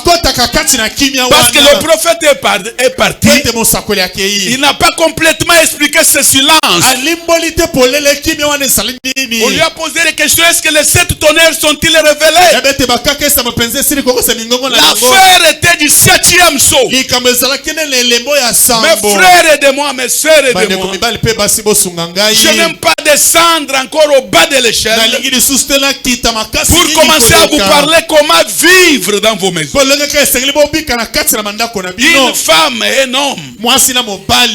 que le prophète est parti. Il n'a pas complètement expliqué ce silence. On lui a posé la question: est-ce que les 7 tonnerres sont-ils révélés? L'affaire était du 7e saut. Mes frères et de moi, mes soeurs et de moi, je n'aime pas descendre encore au bas de l'échelle pour commencer à vous parler comment vivre dans vos maisons. Une femme et un homme,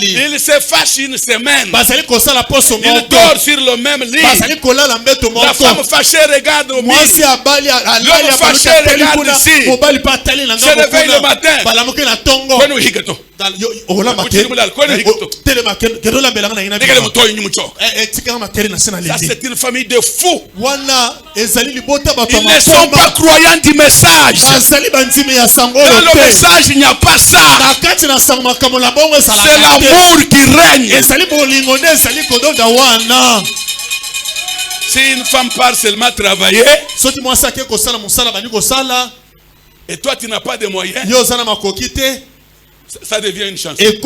ils se fâchent une semaine, ils dorment sur le même lit. La femme fâchée regarde au mur, l'homme fâché regarde ici, se réveille le matin. Ça c'est une famille de fous. Ils ne sont pas croyants du message. Dans le message il n'y a pas ça. C'est l'amour qui règne. Si une femme part seulement travailler et toi tu n'as pas de moyens, ça devient une chance. Et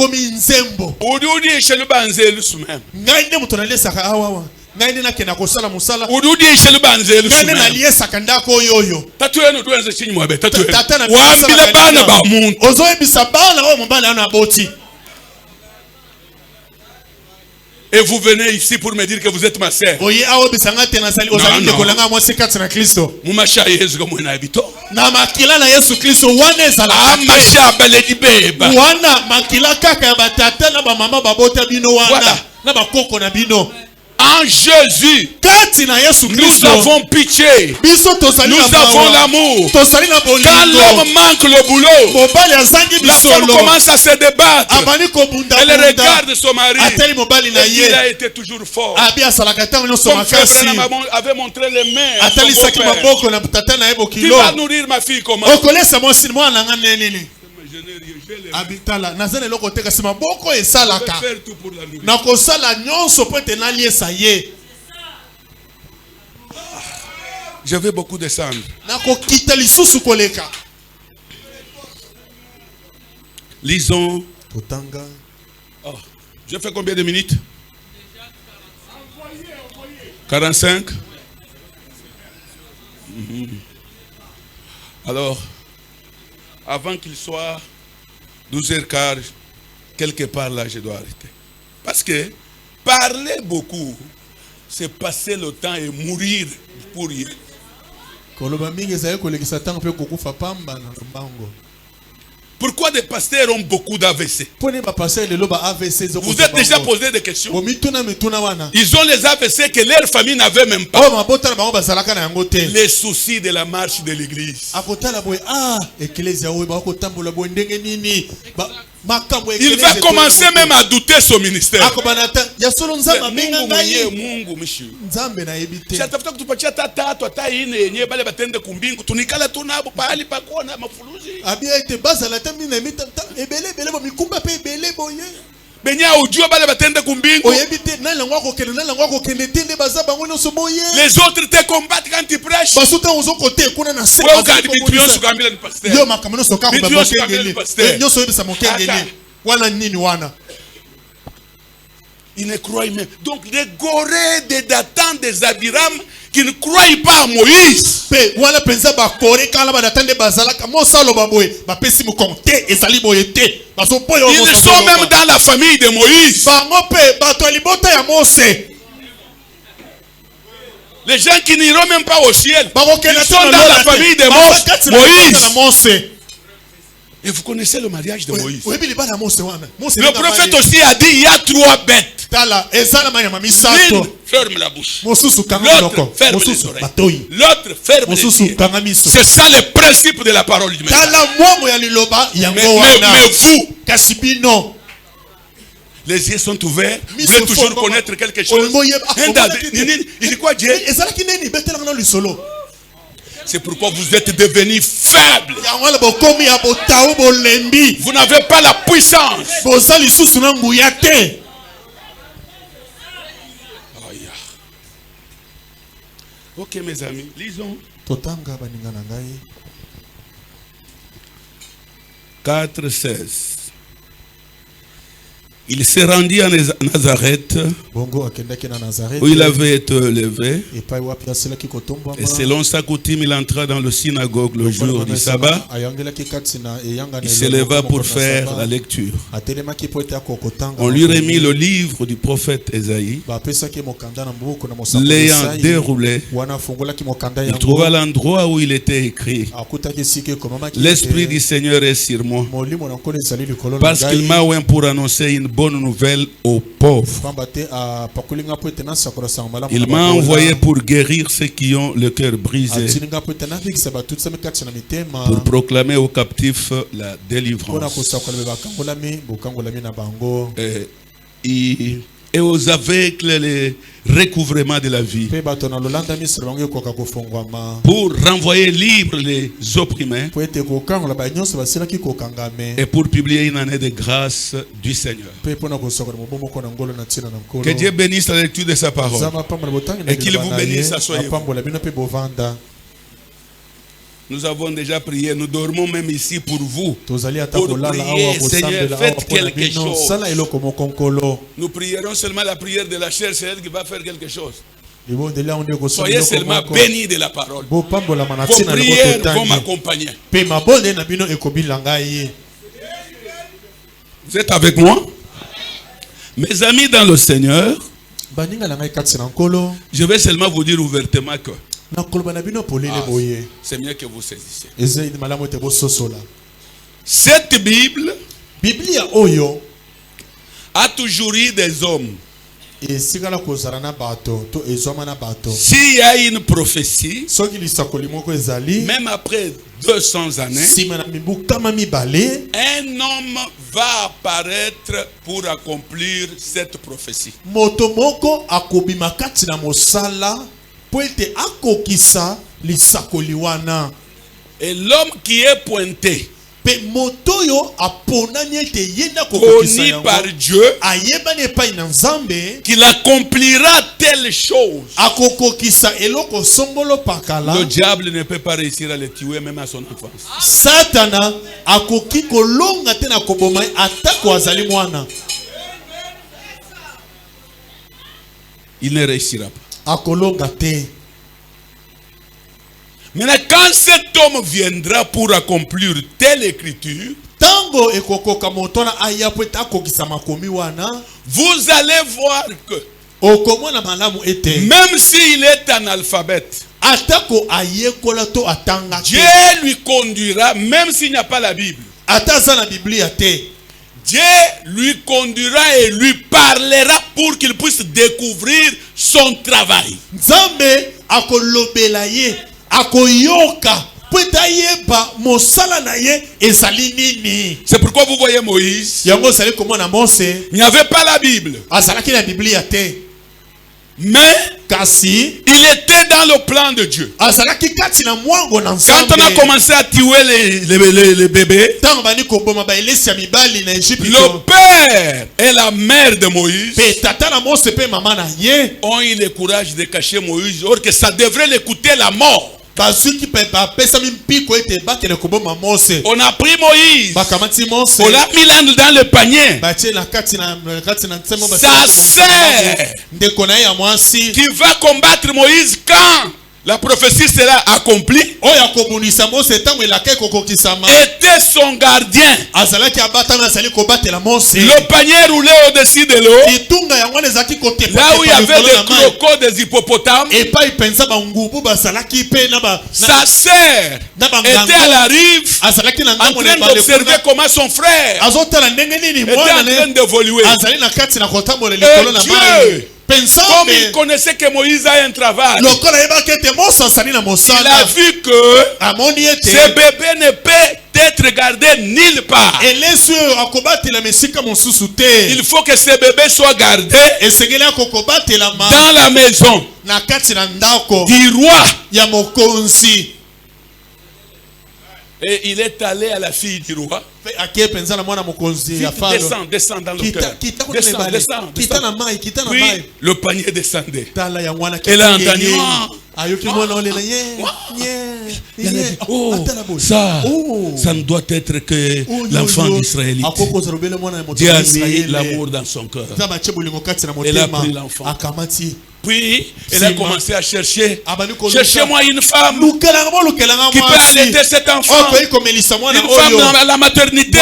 vous venez ici pour me dire que vous êtes ma sœur. En Jésus, nous avons pitié. Nous avons l'amour. Quand l'homme manque le boulot, la femme commence à se débattre. Elle regarde son mari. Et il a été toujours fort. Comme frère Branham avait montré les mains à son beau-père. Qui va nourrir ma fille comment? Je vais beaucoup descendre. Lisons. Oh, je fais combien de minutes? 45. Alors, avant qu'il soit 12h15, quelque part là, je dois arrêter. Parce que parler beaucoup, c'est passer le temps et mourir pour rien. Pourquoi des pasteurs ont beaucoup d'AVC? Vous êtes déjà posé des questions? Ils ont les AVC que leur famille n'avait même pas. Les soucis de la marche de l'église. Il va commencer même à douter son ministère. Les autres te combattent quand tu prêches. Ils ne croient même. Donc les Gorées, des Datans, des Abiram qui ne croient pas à Moïse. Ils sont même dans la famille de Moïse. Les gens qui n'iront même pas au ciel, ils sont dans la famille de Moïse. Et vous connaissez le mariage de Moïse. Le prophète aussi a dit il y a 3 bêtes. L'une ferme la bouche. L'autre ferme les oreilles. L'autre ferme les yeux. C'est ça le principe de la parole du message. Mais vous, les yeux sont ouverts. Vous voulez toujours connaître quelque chose. Il dit quoi Dieu? C'est pourquoi vous êtes devenus faibles. Vous n'avez pas la puissance. Ok mes amis, lisons. 4:16. Il s'est rendu à Nazareth, où il avait été élevé, et selon sa coutume, il entra dans le synagogue le jour du sabbat. Il s'éleva pour faire la lecture. On lui remit le livre du prophète Ésaïe. L'ayant déroulé, il trouva l'endroit où il était écrit: L'Esprit du Seigneur est sur moi, parce qu'il m'a oint pour annoncer une bonne nouvelle aux pauvres. Il m'a envoyé pour guérir ceux qui ont le cœur brisé, pour proclamer aux captifs la délivrance et aux aveugles le recouvrement de la vie, pour renvoyer libres les opprimés et pour publier une année de grâce du Seigneur. Que Dieu bénisse la lecture de sa parole et qu'il vous bénisse. Asseyez-vous. Nous avons déjà prié, nous dormons même ici pour vous. Pour prier, Seigneur, faites quelque chose. Nous prierons seulement la prière de la chair, c'est elle qui va faire quelque chose. Soyez seulement bénis de la parole. Vos prières vont m'accompagner. Vous êtes avec moi? Mes amis dans le Seigneur, je vais seulement vous dire ouvertement que c'est mieux que vous saisissiez. Cette Bible a toujours eu des hommes. S'il y a une prophétie, même après 200 années, un homme va apparaître pour accomplir cette prophétie. Et l'homme qui est pointé, connu par Dieu, qu'il accomplira telle chose, le diable ne peut pas réussir à le tuer même à son enfance. Il ne réussira pas. Maintenant, quand cet homme viendra pour accomplir telle écriture, vous allez voir que même s'il est analphabète, Dieu lui conduira, même s'il n'y a pas la Bible. Dieu lui conduira et lui parlera pour qu'il puisse découvrir son travail. C'est pourquoi vous voyez Moïse, il n'y avait pas la Bible. Mais il était dans le plan de Dieu. Quand on a commencé à tuer les bébés, le père et la mère de Moïse ont eu le courage de cacher Moïse, or que ça devrait lui coûter la mort. On a pris Moïse, on l'a mis dans le panier. Sa sœur qui va combattre Moïse quand la prophétie sera accomplie était son gardien. Le panier roulait au-dessus de l'eau, là où il y avait des crocos, des hippopotames. Sa sœur était à la rive en train d'observer comment son frère était en train d'évoluer. Comme il connaissait que Moïse a un travail, il a vu que ce bébé ne peut être gardé nulle part. Il faut que ce bébé soit gardé dans la maison du roi. Et il est allé à la fille du roi. Descend dans le cœur. Descend. Puis le panier descendait. Elle a entendu. Ça ne doit être que l'enfant d'Israélite. Dieu a mis l'amour dans son cœur. Elle a pris l'enfant. Puis, elle a commencé à chercher. Cherchez-moi une femme qui peut allaiter cet enfant. Une femme à la maternité.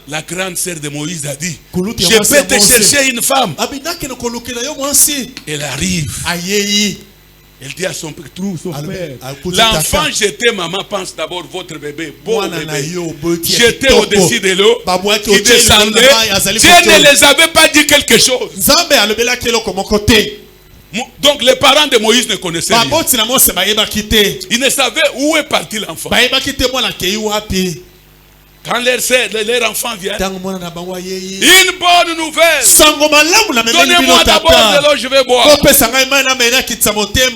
La grande sœur de Moïse a dit, je peux te chercher une femme. Elle arrive. Elle dit à son père, trouve son père. L'enfant jeté, maman pense d'abord votre bébé, beau bébé, jeté au-dessus de l'eau, qui descendait. Dieu ne les avait pas dit quelque chose. Donc les parents de Moïse ne connaissaient rien. Ils ne savaient où est parti l'enfant. Quand leur enfant vient, une bonne nouvelle. Donnez-moi d'abord de l'eau, je vais boire.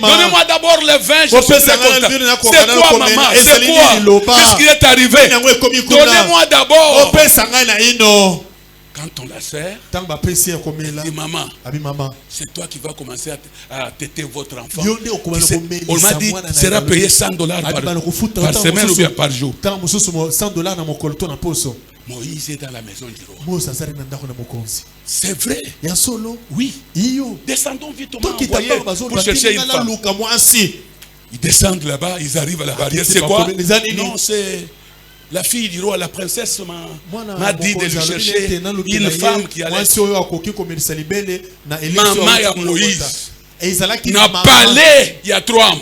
Donnez-moi d'abord le vin, je suis très content. C'est quoi, maman? C'est quoi? Qu'est-ce qui est arrivé? Donnez-moi d'abord. Quand on la sert, dit maman, c'est toi qui vas commencer à téter votre enfant. On m'a dit, sera payé $100 par semaine ou bien par jour. Moïse est dans la maison du roi. C'est vrai. Oui. Descendons vite pour chercher une femme. Ils descendent là-bas, ils arrivent à la barrière. C'est quoi? Non, c'est... La fille du roi, la princesse m'a dit de lui chercher une femme qui allait. Maman ya Moïse n'a parlé il y a 3 ans.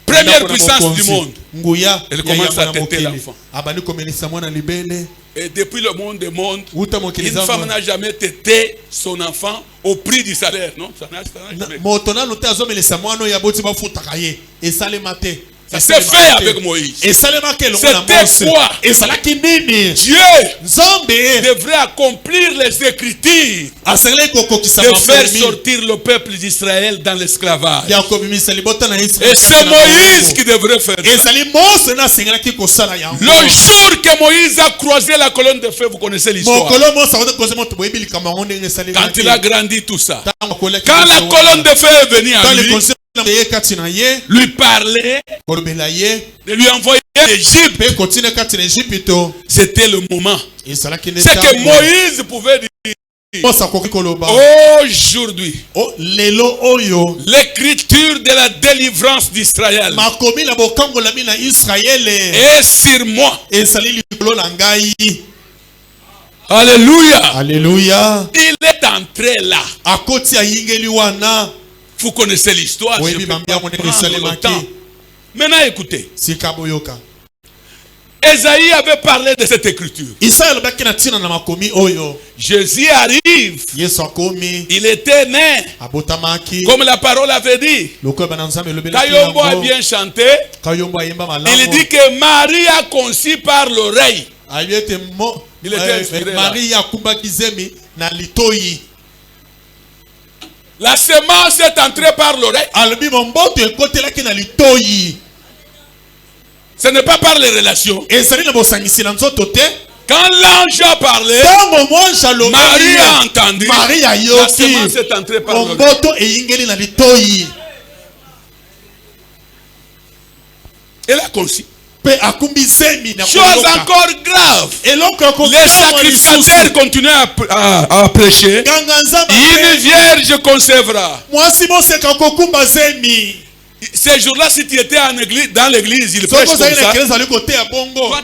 Première puissance du monde. Elle commence à téter l'enfant. Et depuis le monde des mondes, une femme n'a jamais tété son enfant au prix du salaire. Non, ça n'a jamais. Ça s'est fait avec Moïse. C'était quoi? Dieu devrait accomplir les Écritures de faire sortir le peuple d'Israël dans l'esclavage. Et c'est Moïse qui devrait faire ça. Le jour que Moïse a croisé la colonne de feu, vous connaissez l'histoire. Quand il a grandi tout ça. Quand la colonne de feu est venue à lui parler, de lui envoyer l'Égypte, c'était le moment. C'est que Moïse pouvait dire, aujourd'hui, l'écriture l'écriture de la délivrance d'Israël est sur moi. Alléluia. Alléluia. Il est entré là. Vous connaissez l'histoire. Je peux pas prendre le temps. Maintenant écoutez. Esaïe avait parlé de cette écriture. Jésus arrive. Il était né. Comme la parole avait dit. Kayombo a bien chanté. Il dit que Marie a conçu par l'oreille. Il était inspiré là. La semence est entrée par l'oreille. Ce n'est pas par les relations. Quand l'ange a parlé, Marie a entendu. La semence est entrée par l'oreille. Elle a conçu. Chose encore grave. Les sacrificateurs continuent à prêcher. Une vierge concevra. Ces jours-là, si tu étais dans l'église, il prêche comme ça. Toi,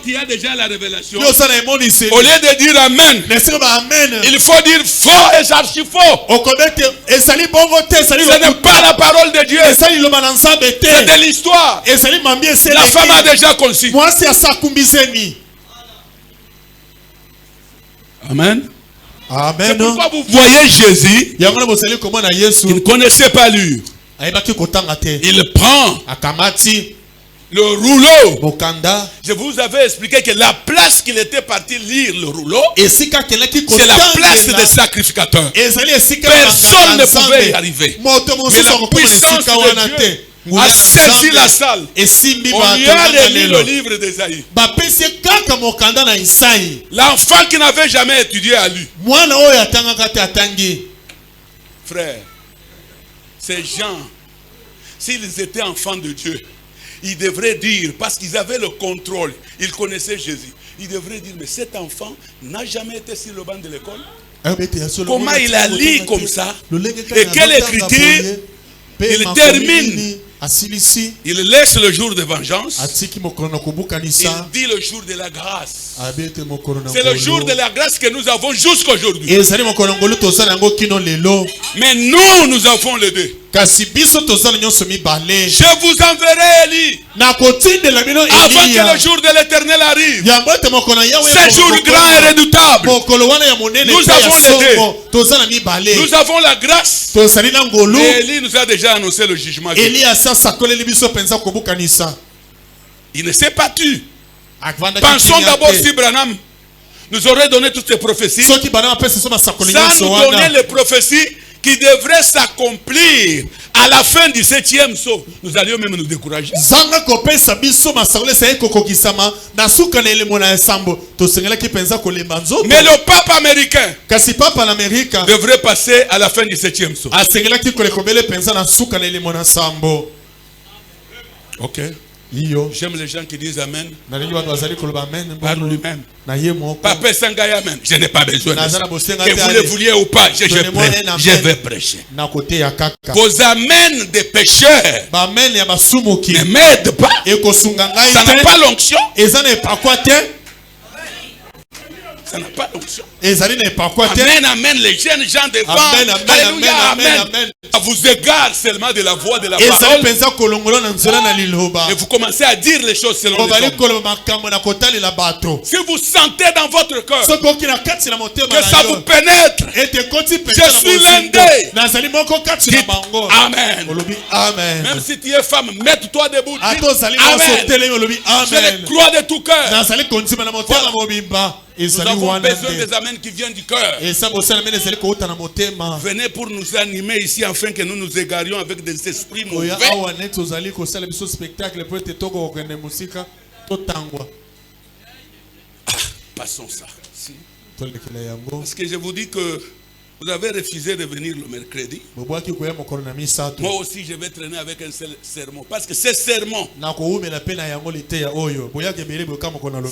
tu as déjà la révélation. Au lieu de dire Amen, il faut dire faux et archi-faux. Ce n'est pas la parole de Dieu. C'est de l'histoire. La femme a déjà conçu. Amen. C'est pourquoi vous voyez Jésus. Il ne connaissait pas lui. Il prend le rouleau. Je vous avais expliqué que la place qu'il était parti lire le rouleau, c'est la place des sacrificateurs. Personne ne pouvait y arriver. Mais la puissance de Dieu a saisi la salle. On lui a remis le livre d'Esaïe. L'enfant qui n'avait jamais étudié à lui. Frère, ces gens, s'ils étaient enfants de Dieu, ils devraient dire, parce qu'ils avaient le contrôle, ils connaissaient Jésus, ils devraient dire, mais cet enfant n'a jamais été sur le banc de l'école. Comment il a lu comme ça? Et quelle écriture? Il termine. Il laisse le jour de vengeance. Il dit le jour de la grâce. C'est le jour de la grâce que nous avons jusqu'aujourd'hui. Mais nous avons les deux. Je vous enverrai Élie avant que le jour de l'Éternel arrive. Ce jour grand et redoutable. Nous avons les deux. Nous avons la grâce. Et Élie nous a déjà annoncé le jugement. Il ne s'est pas tu. Pensons d'abord si Branham nous aurait donné toutes ces prophéties, sans nous donner les prophéties qui devraient s'accomplir à la fin du 7e saut. Nous allions même nous décourager. Mais le pape américain devrait passer à la fin du 7e saut. Ok. J'aime les gens qui disent Amen par lui-même. Papa Sangaya Amen. Je n'ai pas besoin de ça. Que vous le vouliez ou pas, je vais prêcher. Vos Amen des pécheurs ne m'aident pas. Ça n'a pas l'onction. Ça n'a pas d'onction. Amen, amen. Les jeunes gens devant. Alléluia, amen. Ça vous égare seulement de la voix de la parole. Et vous commencez à dire les choses selon les hommes. Si vous sentez dans votre cœur que ça vous pénètre, je suis l'un d'eux. Amen. Même si tu es femme, mets-toi debout. Amen. Je le crois de tout cœur. Nous avons besoin des amens qui viennent du cœur. Venez pour nous animer ici afin que nous nous égarions avec des esprits mauvais. Passons ça. Parce que je vous dis que vous avez refusé de venir le mercredi. Moi aussi, je vais traîner avec un seul sermon. Parce que ce sermon,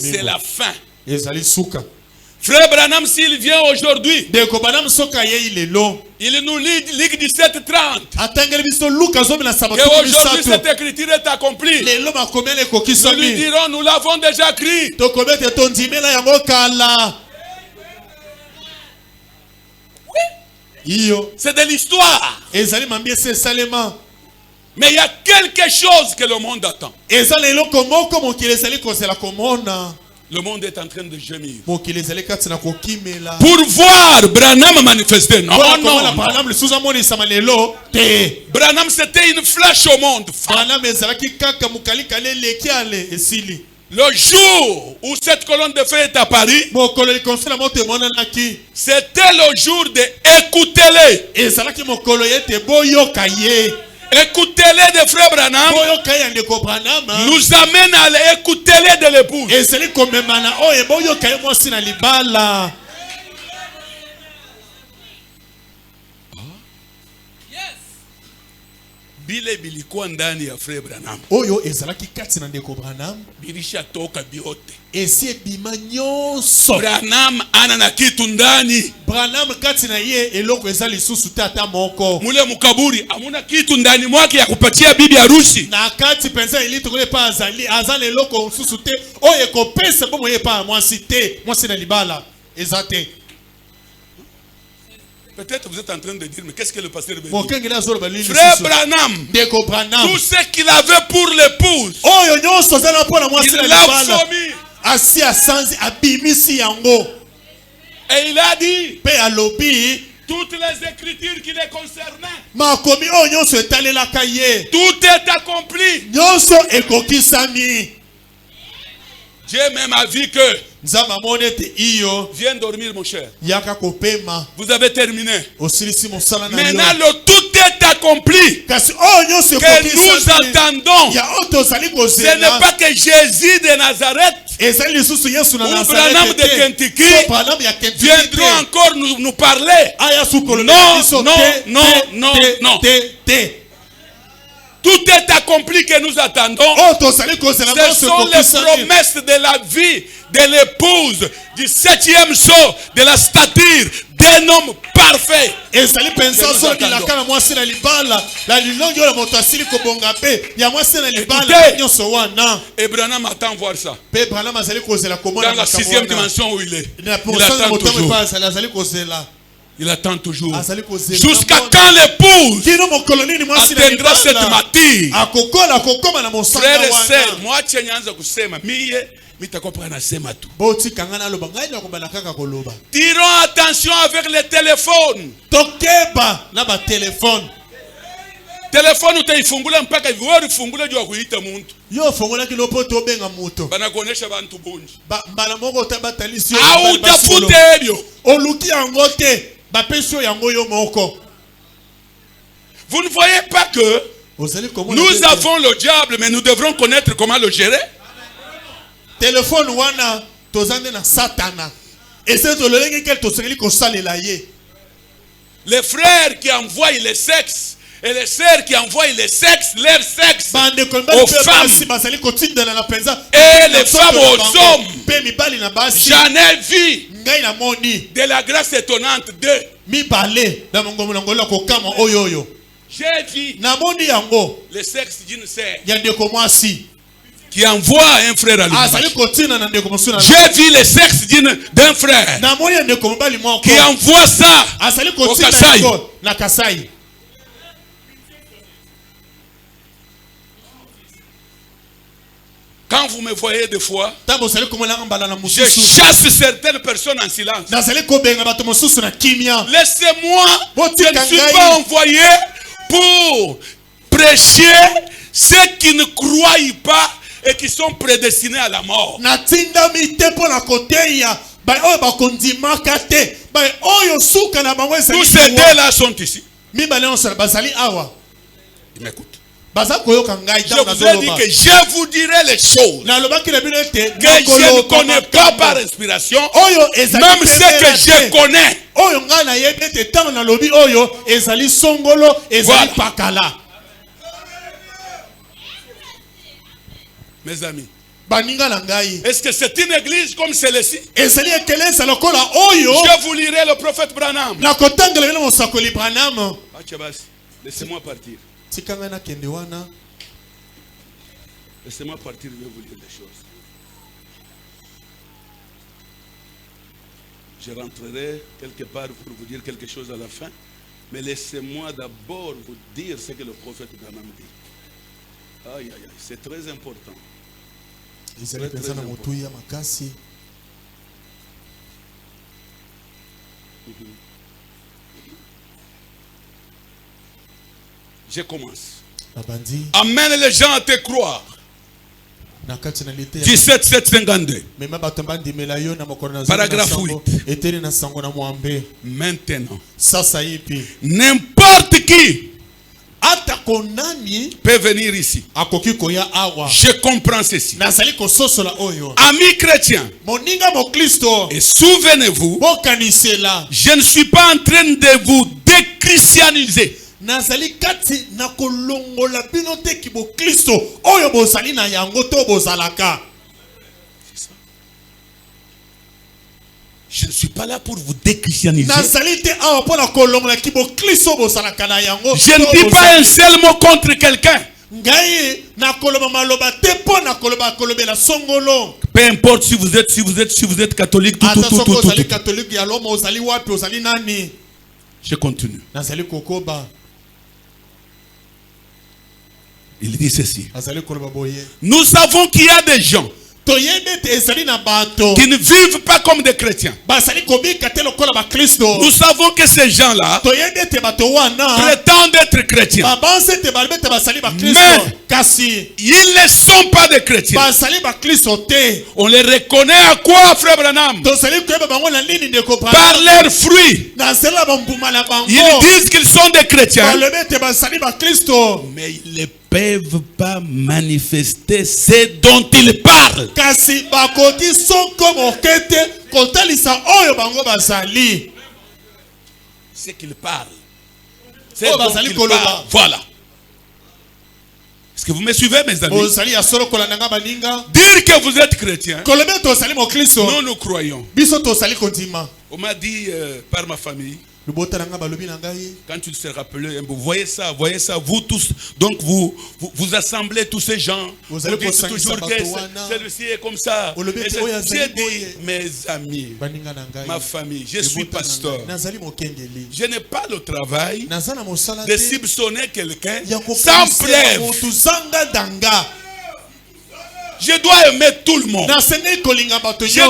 c'est la fin. Frère Branham, s'il vient aujourd'hui, il il nous lit Luc 17:30. Que aujourd'hui cette écriture est accomplie. Nous lui dirons, nous l'avons déjà écrit. C'est de l'histoire. Mais il y a quelque chose que le monde attend. Le monde est en train de gémir. Pour voir Branham manifester. Non, non. Branham, c'était une flèche au monde. Le jour où cette colonne de feu est apparue, c'était le jour de écoutez-les. Écoutez-les de frère Branham nous amène à écouter-les de l'épouse. Bile bilikuwa ndani ya frère Branham. Oyo ezalaki kati na ndeko Branham. Bilisha toka biote. Esi ebima nyonso. Branham ana na kitu ndani. Branham kati na ye eloko ezali susu te ata moko. Mule mukaburi amuna kitu ndani mwake ya kupatia bibi harusi. Na kati penza elito kule pa azali eloko susu te oyo kopesa bomo ye pa mwasi te mwasi na libala ezate. Peut-être vous êtes en train de dire, mais qu'est-ce que le pasteur veut dire? Frère Branham, tout ce qu'il avait pour l'épouse, il l'a soumis. Et il a dit, toutes les écritures qui les concernaient, tout est accompli. Dieu même a vu que viens dormir mon cher. Vous avez terminé. Maintenant le tout est accompli. Que nous attendons. Ce n'est pas que Jésus de Nazareth ou Branham de Kentucky viendront encore nous parler. Non. Tout est accompli que nous attendons. Ce sont les promesses de la vie de l'épouse, du 7e saut, de la stature d'un homme parfait. Et Branham attend voir ça. Dans la 6e dimension où il est. Il attend toujours. Jusqu'à quand l'épouse atteindra cette matière. Frères et sœurs, moi tchenyanza kusema miye mitakopa nasema tu. Tirons attention avec les téléphones. Tokeba na ba téléphone. Téléphone utaifungula mpaka hivi wewe ufungule jua kuita mtu. Yo fungula kilopoto benga mtu. Banakuonesha bantu bonji. Bana moko utabatalisio. Au tafute ebyo. Oluki angote. Vous ne voyez pas que nous avons le diable, mais nous devrons connaître comment le gérer. Téléphone wana tozande na satana. Et c'est de l'engue quel toseli ko salela ye. Les frères qui envoient le sexe et les sœurs qui envoient le sexe, leur sexe aux femmes et les femmes aux hommes. J'en ai vu de la grâce étonnante de j'ai vu le sexe d'une sœur qui envoie un frère à lui. J'ai vu le sexe d'un frère qui envoie ça au Kasaï. Quand vous me voyez des fois, je chasse certaines personnes en silence. Laissez-moi, je ne suis pas envoyé pour prêcher ceux qui ne croient pas et qui sont prédestinés à la mort. Tous ces deux-là sont ici. Ils m'écoutent. Je vous ai dit que je vous dirai les choses que je ne connais pas par inspiration, même ce que je connais. Voilà. Mes amis, Est-ce que c'est une église comme celle-ci? Je vous lirai le prophète Branham. Laissez-moi partir. Laissez-moi partir, je vais vous lire des choses. Je rentrerai quelque part pour vous dire quelque chose à la fin. Mais laissez-moi d'abord vous dire ce que le prophète Branham dit. Aïe, aïe, aïe, c'est très important. Très important. Je commence. Amène les gens à te croire. 17,752. Paragraphe 8. Maintenant, n'importe qui peut venir ici. Je comprends ceci. Amis chrétiens, et souvenez-vous, je ne suis pas en train de vous déchristianiser. Je ne suis pas là pour vous déchristianiser. Je ne dis pas un seul mot contre quelqu'un. Peu importe si vous êtes catholique, tout. Je continue. Il dit ceci. Nous savons qu'il y a des gens qui ne vivent pas comme des chrétiens. Nous savons que ces gens-là prétendent être chrétiens. Mais ils ne sont pas des chrétiens. On les reconnaît à quoi, frère Branham? Par leurs fruits. Ils disent qu'ils sont des chrétiens. Mais ils ne peuvent pas manifester ce dont ils parlent. Ce qu'ils parlent. C'est dont ils parlent. Voilà. Est-ce que vous me suivez, mes amis? Dire que vous êtes chrétien, nous nous croyons. On m'a dit par ma famille, quand tu se rappelles, vous voyez ça, vous tous, donc vous assemblez tous ces gens, vous dites toujours que celui-ci est comme ça. J'ai dit, mes amis, ma famille, je suis pasteur. Je n'ai pas le travail de soupçonner quelqu'un sans preuve. Je dois aimer tout le monde. Je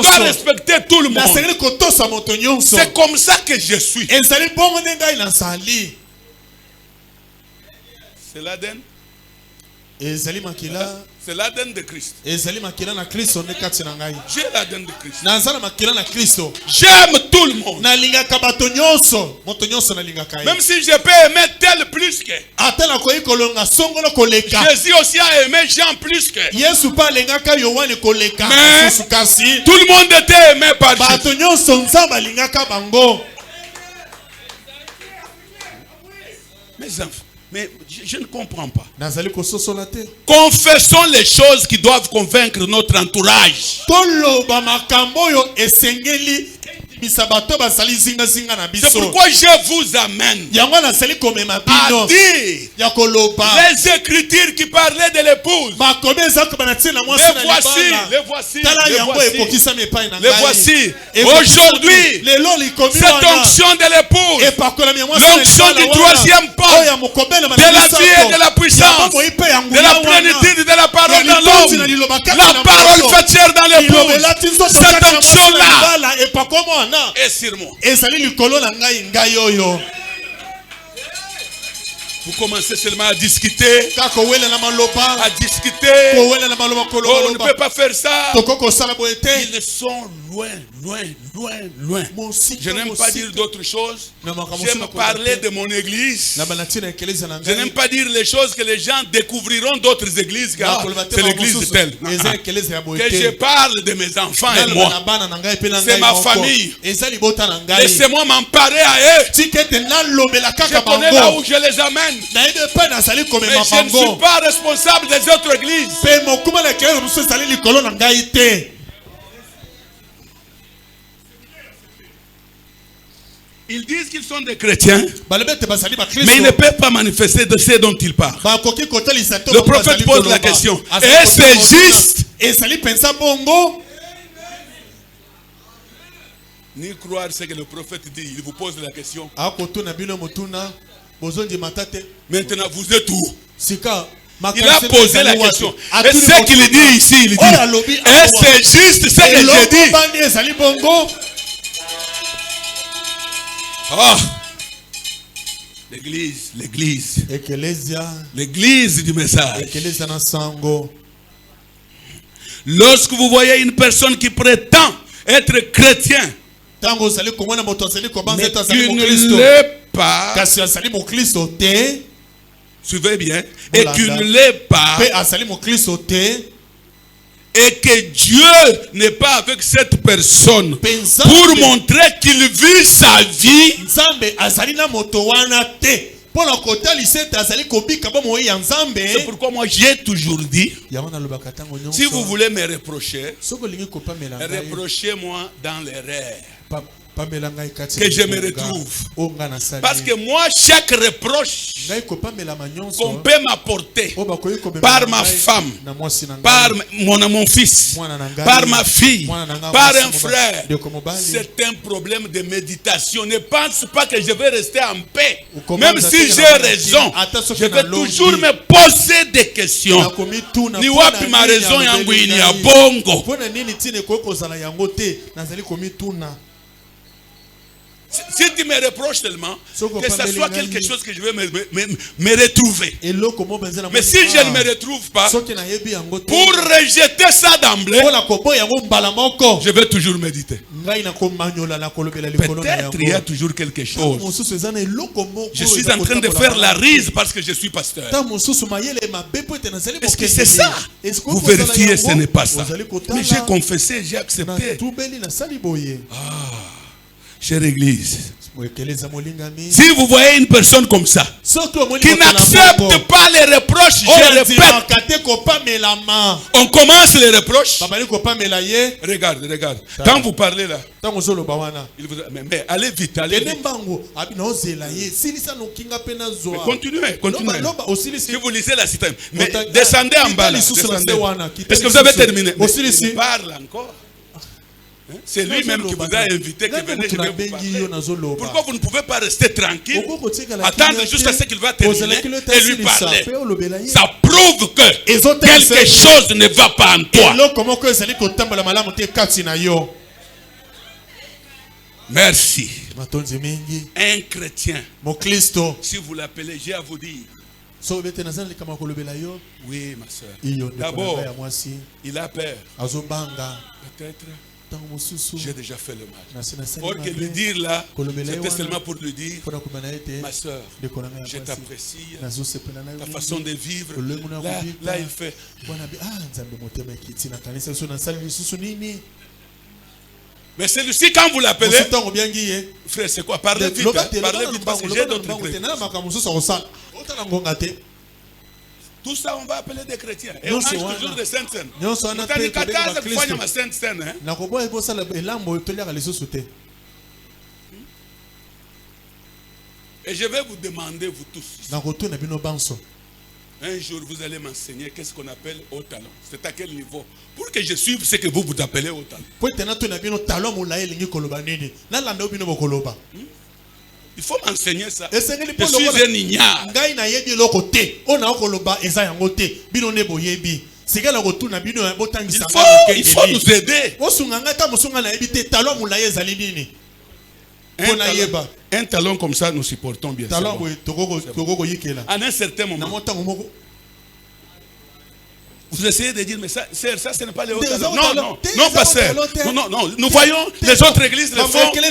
dois respecter tout le monde. C'est comme ça que je suis. C'est l'ADN. C'est l'ADN de Christ. J'ai l'ADN de Christ. J'aime tout le monde. Même si je peux aimer tel plus que Jésus aussi a aimé Jean plus que. Mais tout le monde était aimé par Jésus. Mes enfants, mais je ne comprends pas. Confessons les choses qui doivent convaincre notre entourage. C'est pourquoi je vous amène à dire les écritures qui parlaient de l'épouse. Les voici. Aujourd'hui, cette onction de l'épouse, l'onction du troisième pas, de la vie et de la puissance, de la plénitude de la parole dans l'homme, la parole faite chair dans l'épouse, cette onction-là est sur moi. Vous commencez seulement à discuter. On ne peut pas faire ça. Ils sont loin. Je n'aime pas dire d'autres choses. J'aime parler de mon église. Je n'aime pas dire les choses que les gens découvriront d'autres églises. C'est l'église telle. Que je parle de mes enfants et moi. C'est ma famille. Laissez-moi m'emparer à eux. Je connais là où je les amène. amène. Mais je ne suis pas responsable des autres églises. Ils disent qu'ils sont des chrétiens, mais ils ne peuvent pas manifester de ce dont ils parlent. Le prophète pose la question, est-ce c'est juste? Ni croire ce que le prophète dit, il vous pose la question. Maintenant, vous êtes où? Il a posé la question. Et ce qu'il dit ici, il dit, est-ce c'est juste ce que j'ai dit? Ah, l'église du message. Lorsque vous voyez une personne qui prétend être chrétien, mais qui ne l'est pas, suivez bien, et qui ne l'est pas, et que Dieu n'est pas avec cette personne pour montrer qu'il vit sa vie, c'est pourquoi moi j'ai toujours dit, si vous voulez me reprocher, reprochez-moi dans l'erreur que je me retrouve. Parce que moi, chaque reproche qu'on peut m'apporter par ma femme, par mon fils, par ma fille, par un frère, c'est un problème de méditation. Ne pense pas que je vais rester en paix. Même si j'ai raison, je vais toujours me poser des questions. Ni wapi ma raison yangu ini ya bongo. Si tu me reproches tellement, que ça soit quelque chose que je vais me retrouver. Mais si je ne me retrouve pas, pour rejeter ça d'emblée, je vais toujours méditer. Peut-être il y a toujours quelque chose. Je suis en train de faire la rise parce que je suis pasteur. Est-ce que c'est ça? Vous vérifiez, ce n'est pas ça. Mais j'ai confessé, j'ai accepté. Chère église, si vous voyez une personne comme ça, qui n'accepte pas les reproches, je répète, on commence les reproches. Regarde, quand vous parlez là, mais allez vite, allez vite. Mais continuez. Si vous lisez la citation, mais descendez en bas là. Est-ce que vous avez terminé? Il parle encore. C'est lui-même qui vous a invité, que venez, je vais vous parler. Pourquoi vous ne pouvez pas rester tranquille, attendre jusqu'à ce qu'il va terminer et lui parler? Ça prouve que quelque chose ne va pas en toi. Merci. Un chrétien, si vous l'appelez, j'ai à vous dire. Oui, ma soeur. D'abord, il a peur. Peut-être. J'ai déjà fait le mal. Or que lui dire là, c'était seulement pour lui dire, ma soeur, je t'apprécie, ta façon de vivre. Là il fait. Mais celui-ci, quand vous l'appelez, frère, c'est quoi? Parlez vite, parce que j'ai d'autres trucs. Tout ça, on va appeler des chrétiens. Et on mange toujours des saintes scènes. Et je vais vous demander, vous tous, un jour, vous allez m'enseigner qu'est-ce qu'on appelle haut talent. C'est à quel niveau? Pour que je suive ce que vous appelez haut talent. Il faut m'enseigner ça. Je suis un ignare. Il faut nous aider. Un talent comme ça, nous supportons bien. À un certain moment, vous essayez de dire, mais ça ce n'est pas le haut talent. Non, pasteur. Non. Nous voyons les autres églises le font. Mais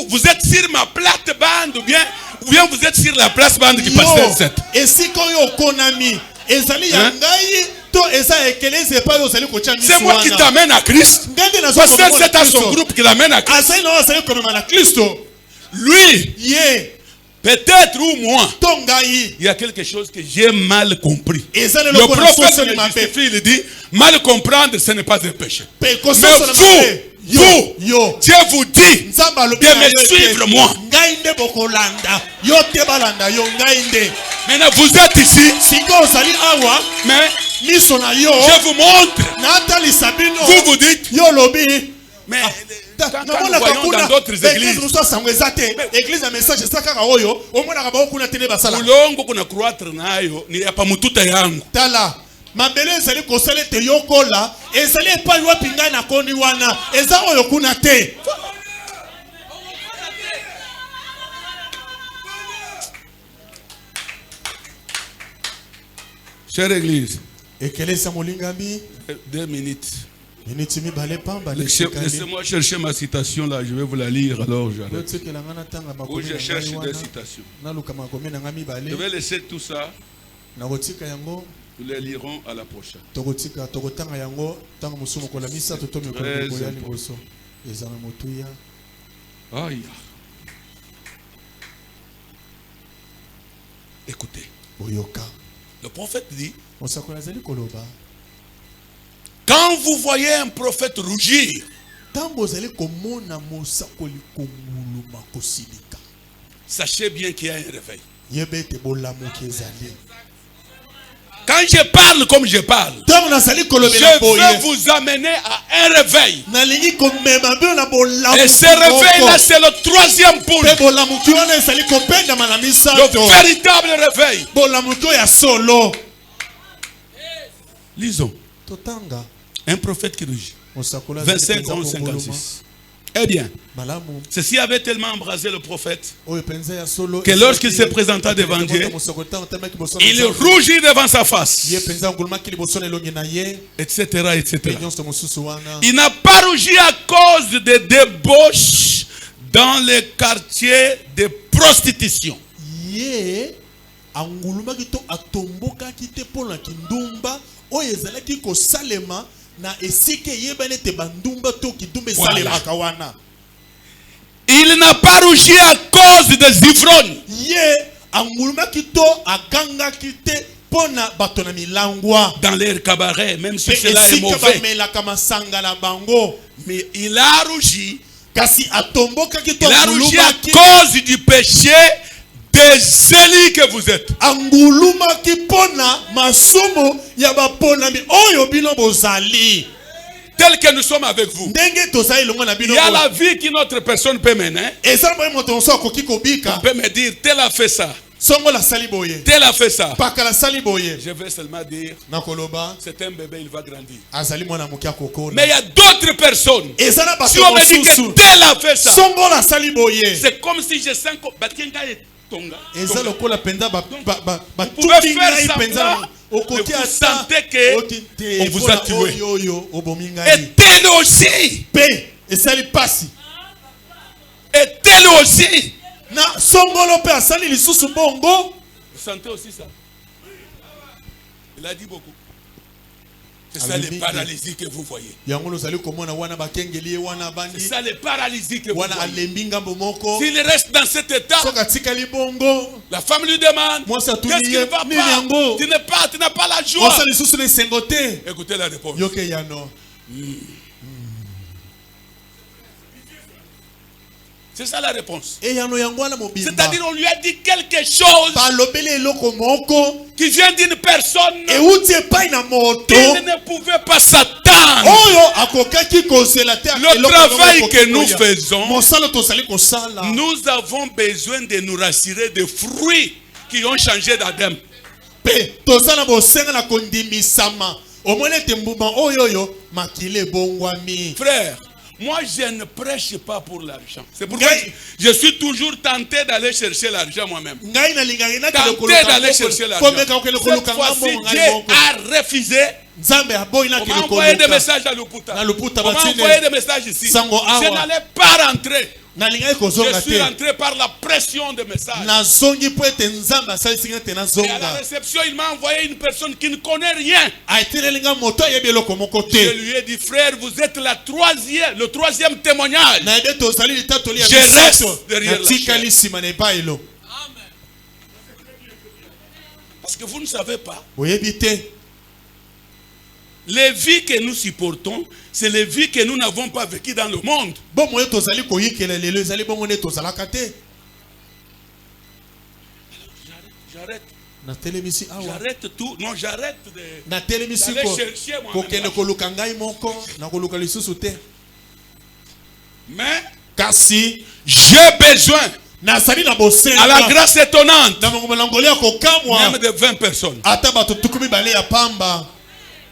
vous êtes sur ma plate-bande ou bien vous êtes sur la place-bande qui passe 7. C'est moi qui t'amène à Christ. Pasteur, c'est à son groupe qui l'amène à Christ. Lui, Peut-être ou moi, il y a quelque chose que j'ai mal compris. Le prophète le justifie, il dit, mal comprendre, ce n'est pas un péché. Mais vous, Dieu vous dit de me suivre moi. Maintenant vous êtes ici, mais je vous montre. Vous vous dites, mais quand nous voyons dans d'autres églises, ulongo kuna croître nayo ni hapa mututa yangu. Mabele ezali kosala te yokola ezali epai wapi ngai na koni wana eza oyo kuna te. Chère église, ekelesa molingami 2 minutes. Laissez-moi chercher ma citation là, je vais vous la lire alors j'arrête. Où je cherche des citations. Je vais laisser tout ça. Nous les lirons à la prochaine. Aïe. Écoutez. Le prophète dit, quand vous voyez un prophète rougir, sachez bien qu'il y a un réveil. Quand je parle comme je parle, je veux vous amener à un réveil. Et ce réveil-là, c'est le 3e pôle. Le véritable réveil. Lisons. Un prophète qui rugit. 25, 11, 56. Eh bien, ceci avait tellement embrasé le prophète que lorsqu'il se présenta devant Dieu, il rougit devant sa face, etc., etc. Il n'a pas rougi à cause des débauches dans les quartiers de prostitution. Voilà. Il n'a pas rougi à cause des ivrognes. Dans leur cabaret, même si cela est mauvais. Mais il a rougi. Il a rougi à cause du péché des zélis que vous êtes. Tel que nous sommes avec vous. Il y a la vie que notre personne peut mener. On peut me dire, tel a fait ça. Tel a fait ça. Je vais seulement dire, c'est un bébé, il va grandir. Mais il y a d'autres personnes. Si on me dit que tel a fait ça, c'est comme si je sens que vous pouvez faire semblant, vous sentez qu'on vous a tué. Et tel aussi. Et tel aussi. Vous sentez aussi ça. Il a dit beaucoup. C'est ça les paralysies que vous voyez. C'est ça les paralysies que vous voyez. S'il reste dans cet état, la femme lui demande, qu'est-ce qui ne va pas? Tu n'as pas la joie. Écoutez la réponse. C'est ça la réponse. C'est-à-dire on lui a dit quelque chose qui vient d'une personne qu'il ne pouvait pas s'attendre. Le travail que nous faisons, nous avons besoin de nous rassurer des fruits qui ont changé d'Adam. Frère, moi, je ne prêche pas pour l'argent. C'est pourquoi je suis toujours tenté d'aller chercher l'argent moi-même. Tenté d'aller chercher l'argent. Cette fois-ci, Dieu a refusé. On m'a envoyé des messages à Luputa. On m'a envoyé des messages ici. Je n'allais pas rentrer. Je suis rentré par la pression des messages. Et à la réception, il m'a envoyé une personne qui ne connaît rien. Je lui ai dit, frère, vous êtes le troisième témoignage. Je reste derrière la chaîne. Parce que vous ne savez pas. Oyebite. Les vies que nous supportons, c'est les vies que nous n'avons pas vécues dans le monde. Bon, moi, tozali koyikela lelo ezali bongo ne tozalaka te. J'arrête. Na telemisi awa. J'arrête tout. Non, j'arrête de. Na telemisi d'aller ko. chercher moi. Kokende koluka ngai moko na koluka lisusu te. Mais Kasi j'ai besoin nazali na bosenga. à la grâce étonnante. Na mongolangolia ko kamwa. Même de 20 personnes. Ata bato tukumi bale ya pamba.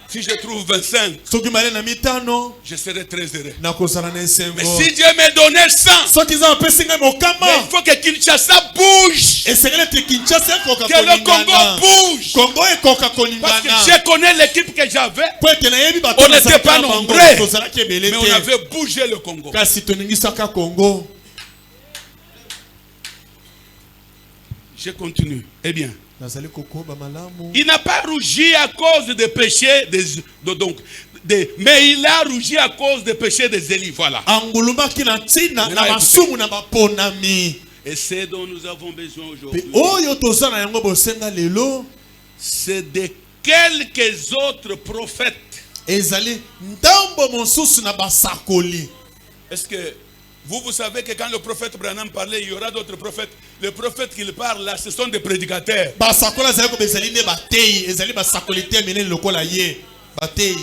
Si je trouve 25, Soki bale na mitano. je serai très heureux. Na kozala na esengo. Mais si Dieu me donnait 100, Soki za pesi ngai mokama. il faut que Kinshasa bouge. Esengele te Kinshasa koka Que le Congo bouge. Kongo ekoka Parce que kolingana. je connais l'équipe que j'avais. Pwete na yebi bato On n'était pas nombreux. Tozalaki ebele Mais on te. avait bougé le Congo. Kasi toningisaka Congo. Je continue. Eh bien, Nazali kokoba malamu. il n'a pas rougi à cause des péchés mais il a rougi à cause des péchés des Élis. Voilà. Angulumaki na ntina na masumu na baponami. Et c'est dont nous avons besoin aujourd'hui. Oyo tozana yango bosenga lelo. C'est de quelques autres prophètes. Ezali ndambo mosusu na basakoli. Est-ce que vous savez que quand le prophète Branham parlait, il y aura d'autres prophètes. Les prophètes qu'il parle là, ce sont des prédicateurs. Basakola zali ko bezali ne batei, ezali basakoli te menene lokola ye. Batei.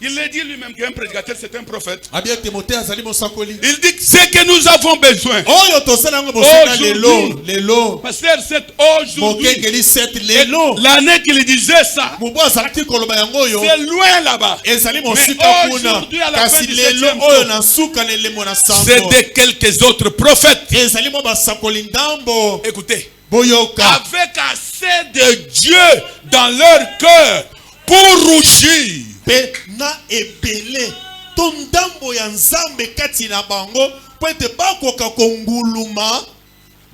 Il le dit lui-même qu'un prédicateur c'est un prophète. Abia Timothée azali mosakoli. Il dit que c'est que nous avons besoin. Oyo tosala yango bosenga lelo, lelo. Pasteur, c'est aujourd'hui. Mokengeli set lelo. L'année qu'il disait ça, Mubo azalaki koloba yango yo. c'est loin là-bas. Ezali Mais mosika kuna. aujourd'hui, à la fin Kasi du lelo 7e oyo jour, na suka na lemo na sango. c'est de quelques autres prophètes. Ezali mo basakoli ndambo. Écoutez, Boyoka. avec assez de Dieu dans leur cœur pour rougir. Pe na ebele. To ndambo ya nzambe kati na bango. Po ete bakoka konguluma.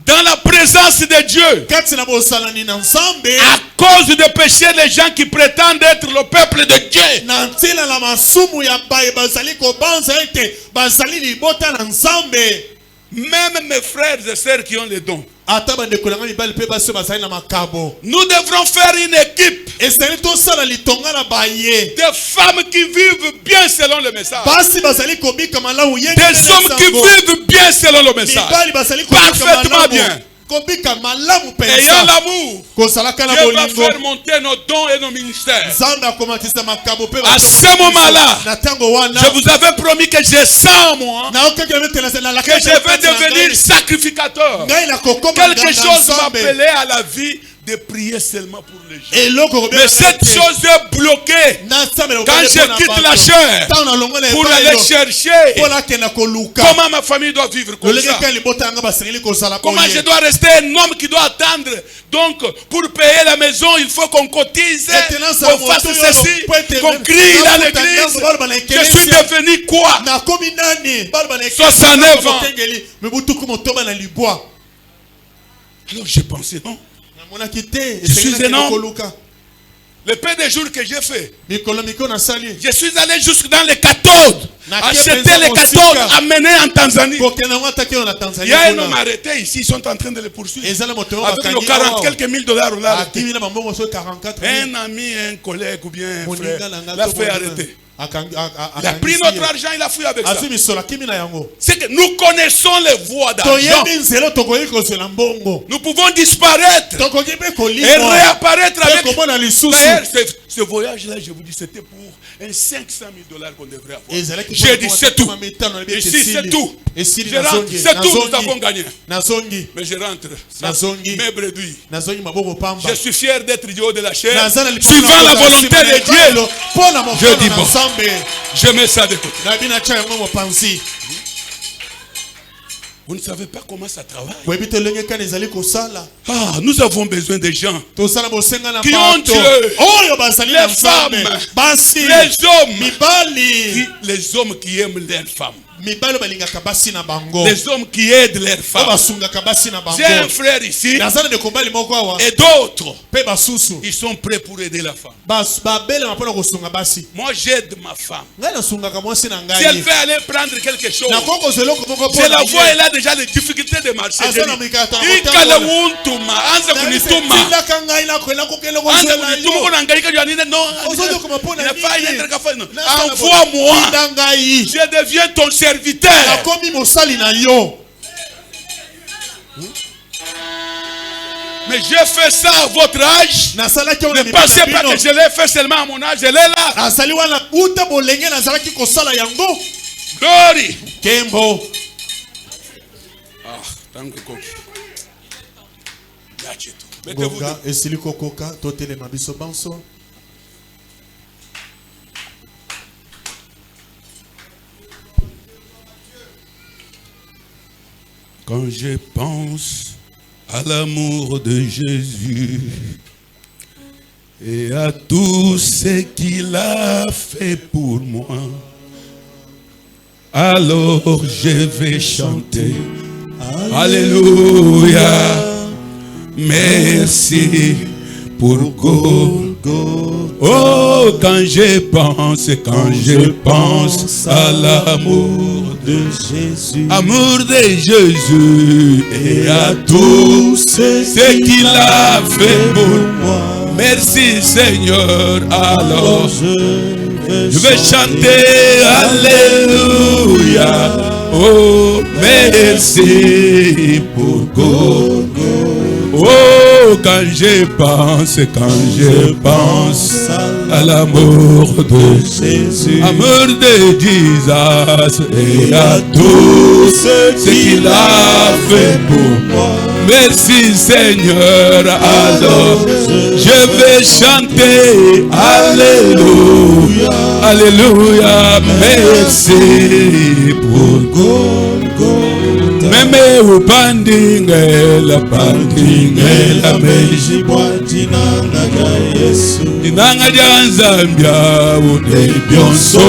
Dans la présence de Dieu. Kati na bosalani na nzambe. À cause des péchés des gens qui prétendent être le peuple de Dieu. Na ntila la masumu ya baye bazali kobanza ete bazali libota na nzambe. Même mes frères et sœurs qui ont les dons. Ata bande kolanga mibali pe baso bazali na makabo. Nous devrons faire une équipe. Esali to sala litonga na baye. Des femmes qui vivent bien selon le message. Basi bazali kobika malamu yenge. Des hommes qui vivent bien selon le message. Mibali bazali kobika Parfaitement bien. Kobika malamu pensa. Ayant l'amour, Dieu va faire monter nos dons et nos ministères. À ce moment-là, je vous avais promis que j'ai 100 mois, que je vais devenir sacrificateur. Quelque chose m'appelait à la vie de prier seulement pour les gens. Mais cette chose est bloquée quand je quitte la chair pour aller chercher comment ma famille doit vivre comme ça. Comment je dois rester un homme qui doit attendre. Donc pour payer la maison il faut qu'on cotise, qu'on fasse ceci, qu'on crie dans l'église. Je suis devenu quoi? 69 ans. Alors j'ai pensé non. Je suis un homme. Le peu de jours que j'ai fait, je suis allé jusque dans les cathodes, acheter les cathodes, amener en Tanzanie. Il y a un homme arrêté ici, ils sont en train de le poursuivre. Avec nos 40 quelques mille dollars, on l'a arrêté. Un ami, un collègue ou bien un frère l'a fait arrêter. Il a pris notre argent, il a fui avec ça. C'est que nous connaissons les voies d'argent. Nous pouvons disparaître et réapparaître avec. D'ailleurs, ce voyage-là, je vous dis, c'était pour un 500 000 $ qu'on devrait avoir. J'ai dit, c'est tout. Ici, c'est tout. Je rentre, c'est tout, nous avons gagné. Mais je rentre. Mes bredouilles. Je suis fier d'être du haut de la chair, suivant la volonté de Dieu. Je dis bon. Je mets ça de côté. Vous ne savez pas comment ça travaille. Ah, nous avons besoin de gens qui ont Dieu. Les femmes, les hommes qui aiment leurs femmes. Les hommes qui aident leurs femmes. J'ai un frère ici. Et d'autres. Ils sont prêts pour aider la femme. Moi j'aide ma femme. Si elle veut aller prendre quelque chose, je la vois, elle a déjà les difficultés de marcher. Envoie-moi. Je deviens ton serviteur. Mais j'ai fait ça à votre âge. Ne pensez pas que je l'ai fait seulement à mon âge. Je l'ai là. Glory. Kembo. Quand je pense à l'amour de Jésus et à tout ce qu'il a fait pour moi, alors je vais chanter Alléluia, merci pour Golgotha. Oh, quand je pense à l'amour de Jésus, amour de Jésus et à tout ce qu'il a fait pour moi. Merci Seigneur, alors je vais chanter Alléluia. Oh, merci pour Golgotha. Oh, quand je pense à l'amour de Jésus, amour de Jésus et à tout ce qu'il a fait pour moi. Merci Seigneur, alors je vais chanter Alléluia, Alléluia, merci pour Golgotha. Meme upandingela meji dinanga janzambia ude byonso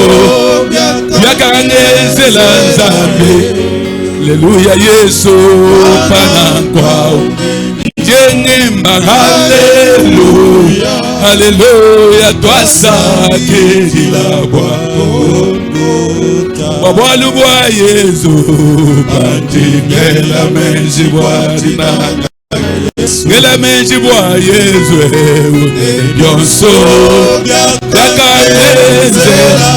byakangezela nzambe. Alléluia Yesu panankwa jengemba. Alléluia, Alléluia, toi sakela Wabalu bwa Yesu bandingela menji bwa dinanga. Ngela menji bwa Yesu byonso byakangezela.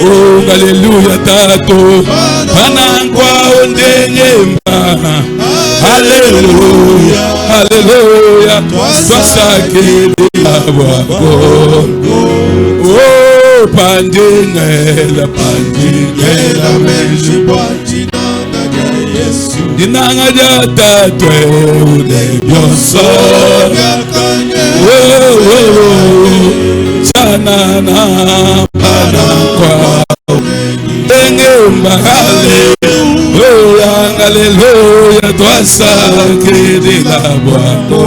Oh, Alléluia tato panankwa ondenyemba. Alléluia, Alléluia, toi sakela bwako. Oh, pandingela menji bwa dinanga ja tatwe ude byonso sanana panankwa engemba. Alléluia, Alléluia, toi sakela bwako.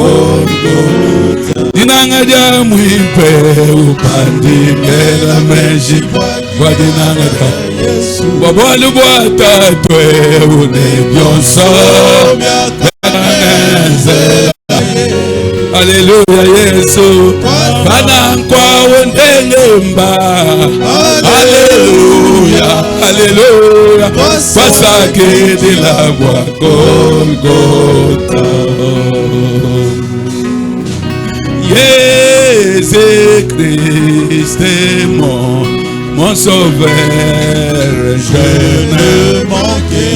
Dinanga ja mwimpe upandingela menji bwa dinanga ja wabalu bwa tatwe une byonso byakangezela. Alléluia Yesu panankwa ondenyemba. Alléluia, Alléluia, pasakela bwa Golgotha. Jésus-Christ est mon sauveur, je ne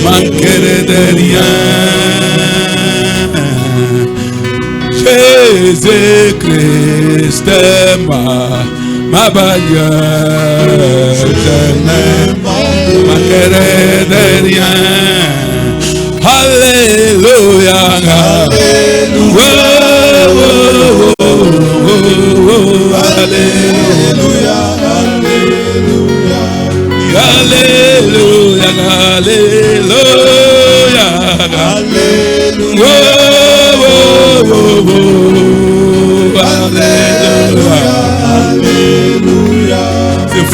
manquerai de rien. Jésus-Christ est ma bannière, je ne manquerai de rien. Alléluia, Alléluia, Alléluia, Alléluia, Alléluia, Alléluia.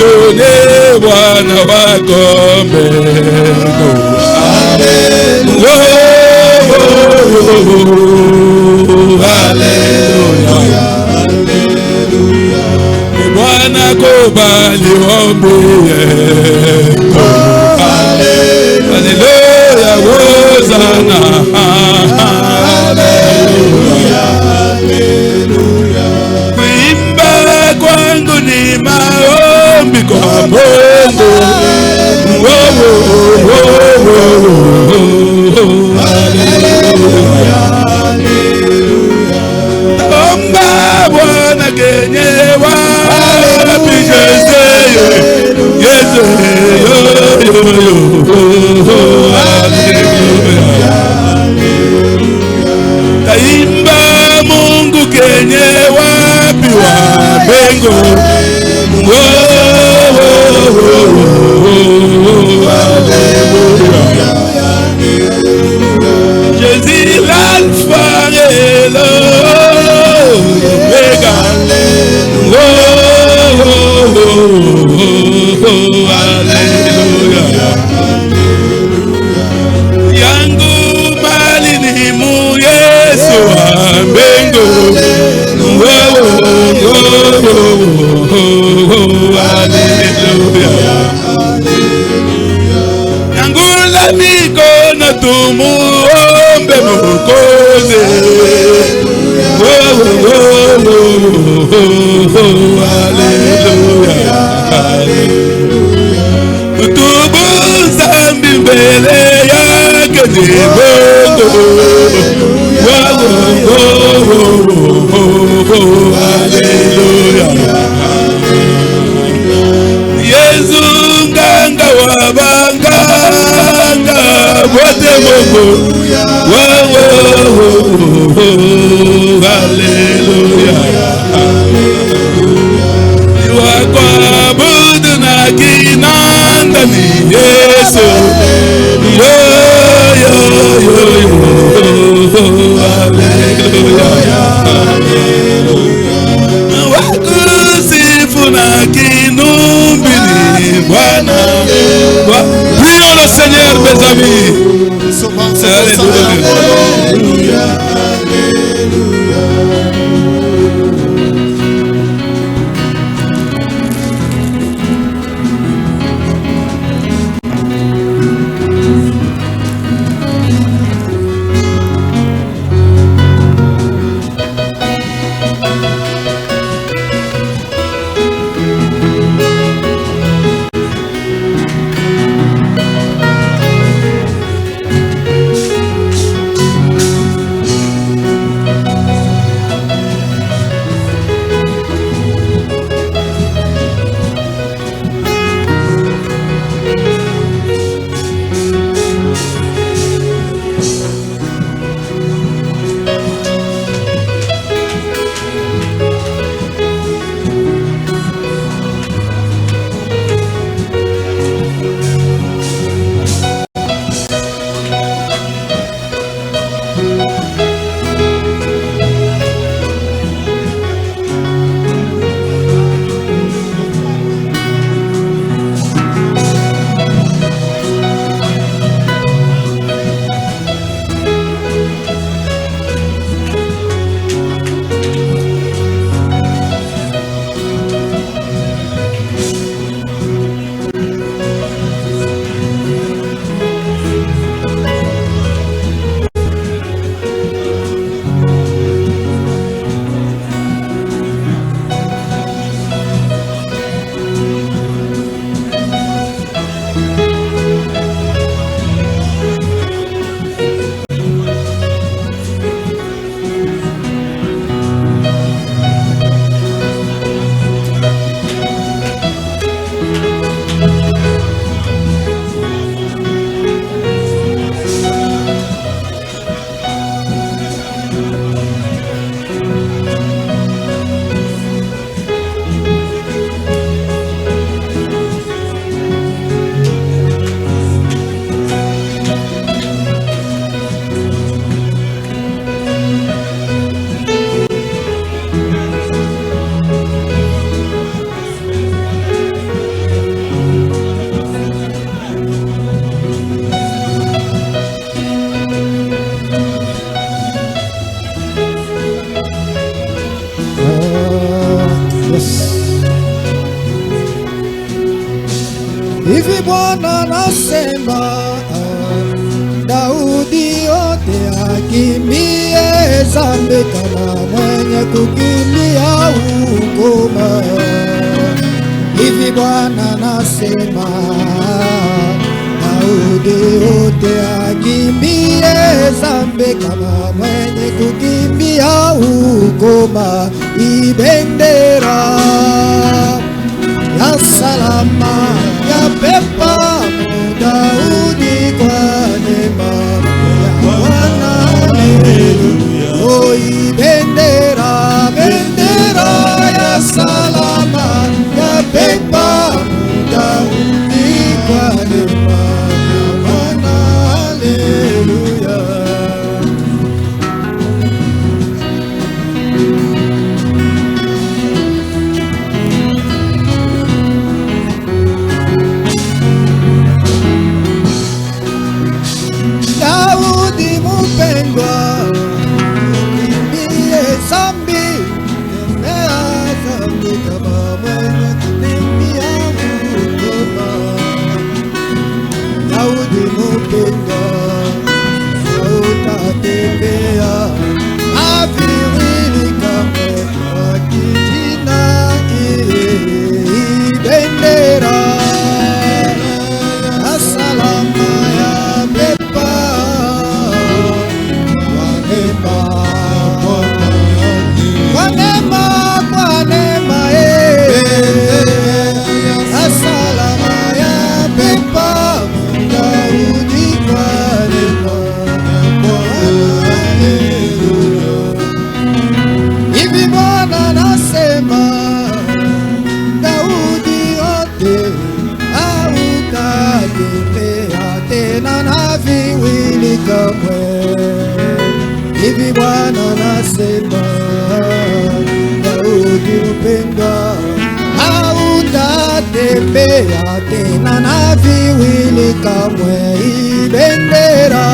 Tone Bwana wako mbingu. Haleluya. Haleluya. Bwana kubali ombi yetu. Haleluya. Hosana. Haleluya. Kuimba kwangu ni maombi kwa Mungu. Haleluya. Omba Bwana kenye wapi Yesu. Yesu. Haleluya. Taimba Mungu kenye wapi wa mbingu. Haleluya. Jésus l'alpha et l'omega. Haleluya. Yangu mali ni mu Yesu wa mbingu. Haleluya. Nyangula mikono tumuombe Mwokozi. Haleluya. Tutubu zambi mbele yake ni Mungu. Haleluya. Yesu nganga wa banganga wote Mungu. Haleluya. Niwakuabudu na kinanda ni Yesu. Haleluya. Wakusifu na kinumbi ni Bwana. Prions le Seigneur, mes amis. Alléluia. Hivi Bwana nasema, Daudi yote akimbie zambi kama mwenye kukimbia ukoma. Hivi Bwana nasema, Daudi yote akimbie zambi kama mwenye kukimbia ukoma. Ibendera ya salama ya pepa Daudi kwa neema ya Bwana. Haleluya. Oh, bendera, bendera ya salama ya pepa Daudi kwa neema ya Bwana. Haleluya. Hivi Bwana nasema, Daudi mpendwa, hautatembea tena na viwili kamwe. Bendera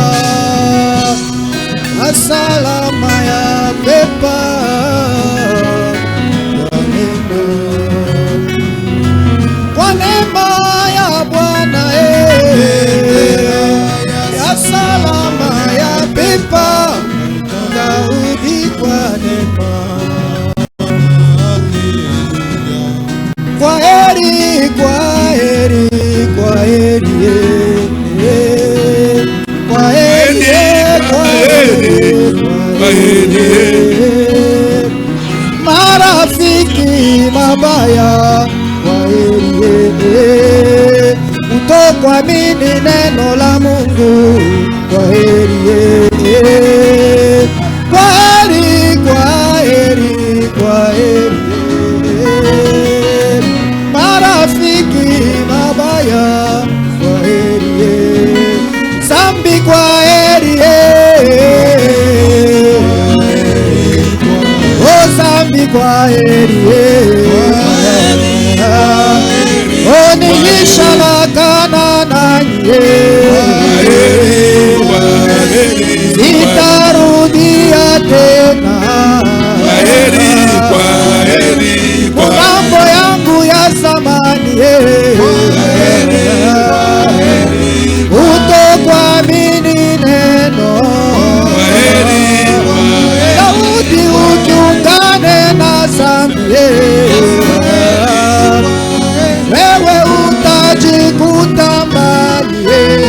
salama ya pepa kwa neema ya Bwana, ya salama ya pepa Daudi kwa neema. Kwa heri, kwa heri, kwa heri, kwa heri, kwa heri, kwa heri. Marafiki mabaya, kwa heri, kutokuamini neno la Mungu, kwa heri. Kwa heri, kwa heri, kwa heri. Marafiki mabaya, kwa heri. Zambi, kwa heri. Oh, zambi, kwa heri. Oh, nilishalakana nanye, sitarudia tena. Mambo yangu ya zamani, kutokuamini neno. Daudi ukiungane na zambi, wewe utajikuta mbali.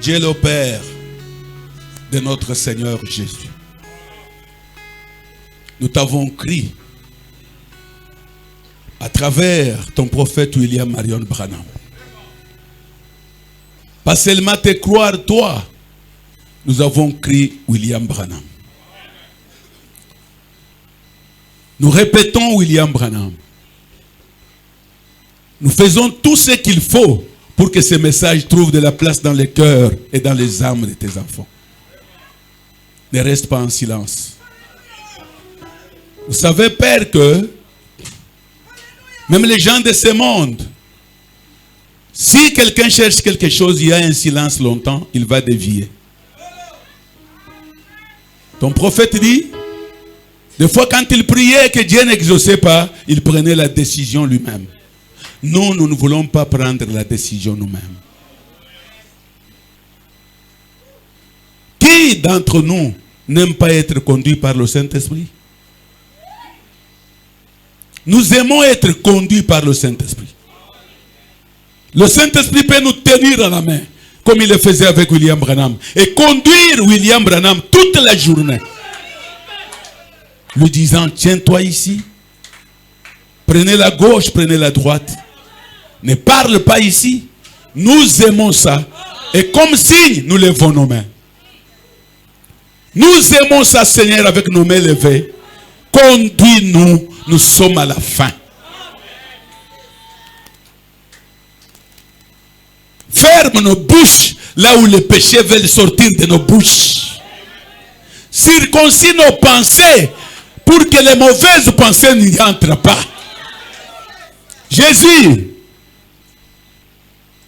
Dieu le Père de notre Seigneur Jésus, nous t'avons crié à travers ton prophète William Marion Branham. Pas seulement te croire toi, nous avons crié William Branham. Nous répétons William Branham. Nous faisons tout ce qu'il faut pour que ce message trouve de la place dans les cœurs et dans les âmes de tes enfants. Ne reste pas en silence. Vous savez, Père, que même les gens de ce monde, si quelqu'un cherche quelque chose, il y a un silence longtemps, il va dévier. Ton prophète dit, des fois quand il priait et que Dieu n'exauçait pas, il prenait la décision lui-même. Nous ne voulons pas prendre la décision nous-mêmes. Qui d'entre nous n'aime pas être conduit par le Saint-Esprit? Nous aimons être conduits par le Saint-Esprit. Le Saint-Esprit peut nous tenir à la main, comme il le faisait avec William Branham, et conduire William Branham toute la journée, lui disant, tiens-toi ici, prenez la gauche, prenez la droite, ne parle pas ici. Nous aimons ça, et comme signe, nous levons nos mains. Nous aimons ça, Seigneur, avec nos mains levées. Conduis-nous, nous sommes à la fin. Ferme nos bouches là où les péchés veulent sortir de nos bouches. Circoncis nos pensées pour que les mauvaises pensées n'y entrent pas. Jésus,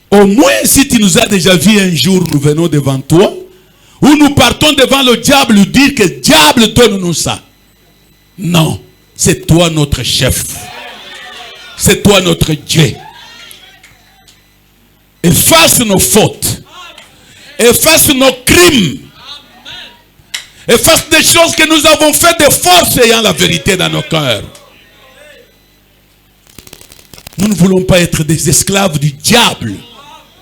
au moins si tu nous as déjà vu un jour, nous venons devant toi, où nous partons devant le diable, lui dire que diable donne-nous ça. Non, c'est toi notre chef. C'est toi notre Dieu. Efface nos fautes. Efface nos crimes. Efface des choses que nous avons faites de force ayant la vérité dans nos cœurs. Nous ne voulons pas être des esclaves du diable.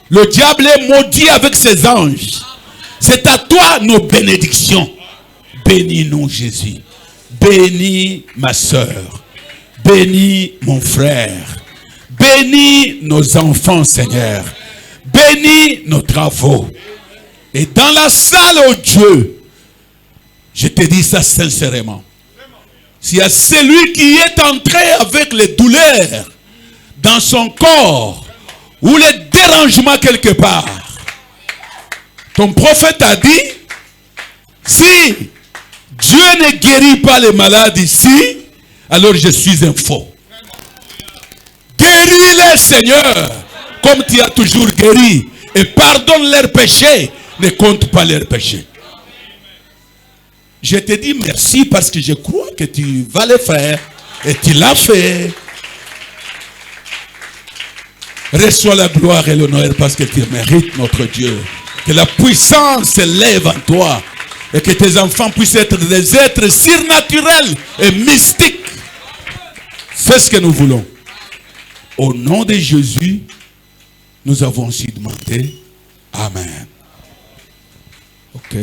Le diable est maudit avec ses anges. C'est à toi nos bénédictions. Bénis-nous, Jésus. Bénis ma soeur. Bénis mon frère. Bénis nos enfants, Seigneur. Bénis nos travaux. Et dans la salle, oh Dieu, je te dis ça sincèrement. S'il y a celui qui est entré avec les douleurs dans son corps, ou les dérangements quelque part, ton prophète a dit, si Dieu ne guérit pas les malades ici, alors je suis un faux. Guéris-les, Seigneur, comme tu as toujours guéri, et pardonne leurs péchés, ne compte pas leurs péchés. Je te dis merci parce que je crois que tu vas le faire, et tu l'as fait. Reçois la gloire et l'honneur parce que tu mérites, notre Dieu. Que la puissance s'élève en toi et que tes enfants puissent être des êtres surnaturels et mystiques. C'est ce que nous voulons. Au nom de Jésus, nous avons aussi demandé. Amen. Ok.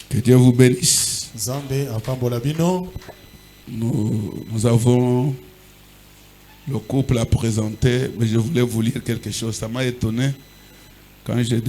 Que Dieu vous bénisse. Nous avons le couple à présenter, mais je voulais vous lire quelque chose. Ça m'a étonné quand j'ai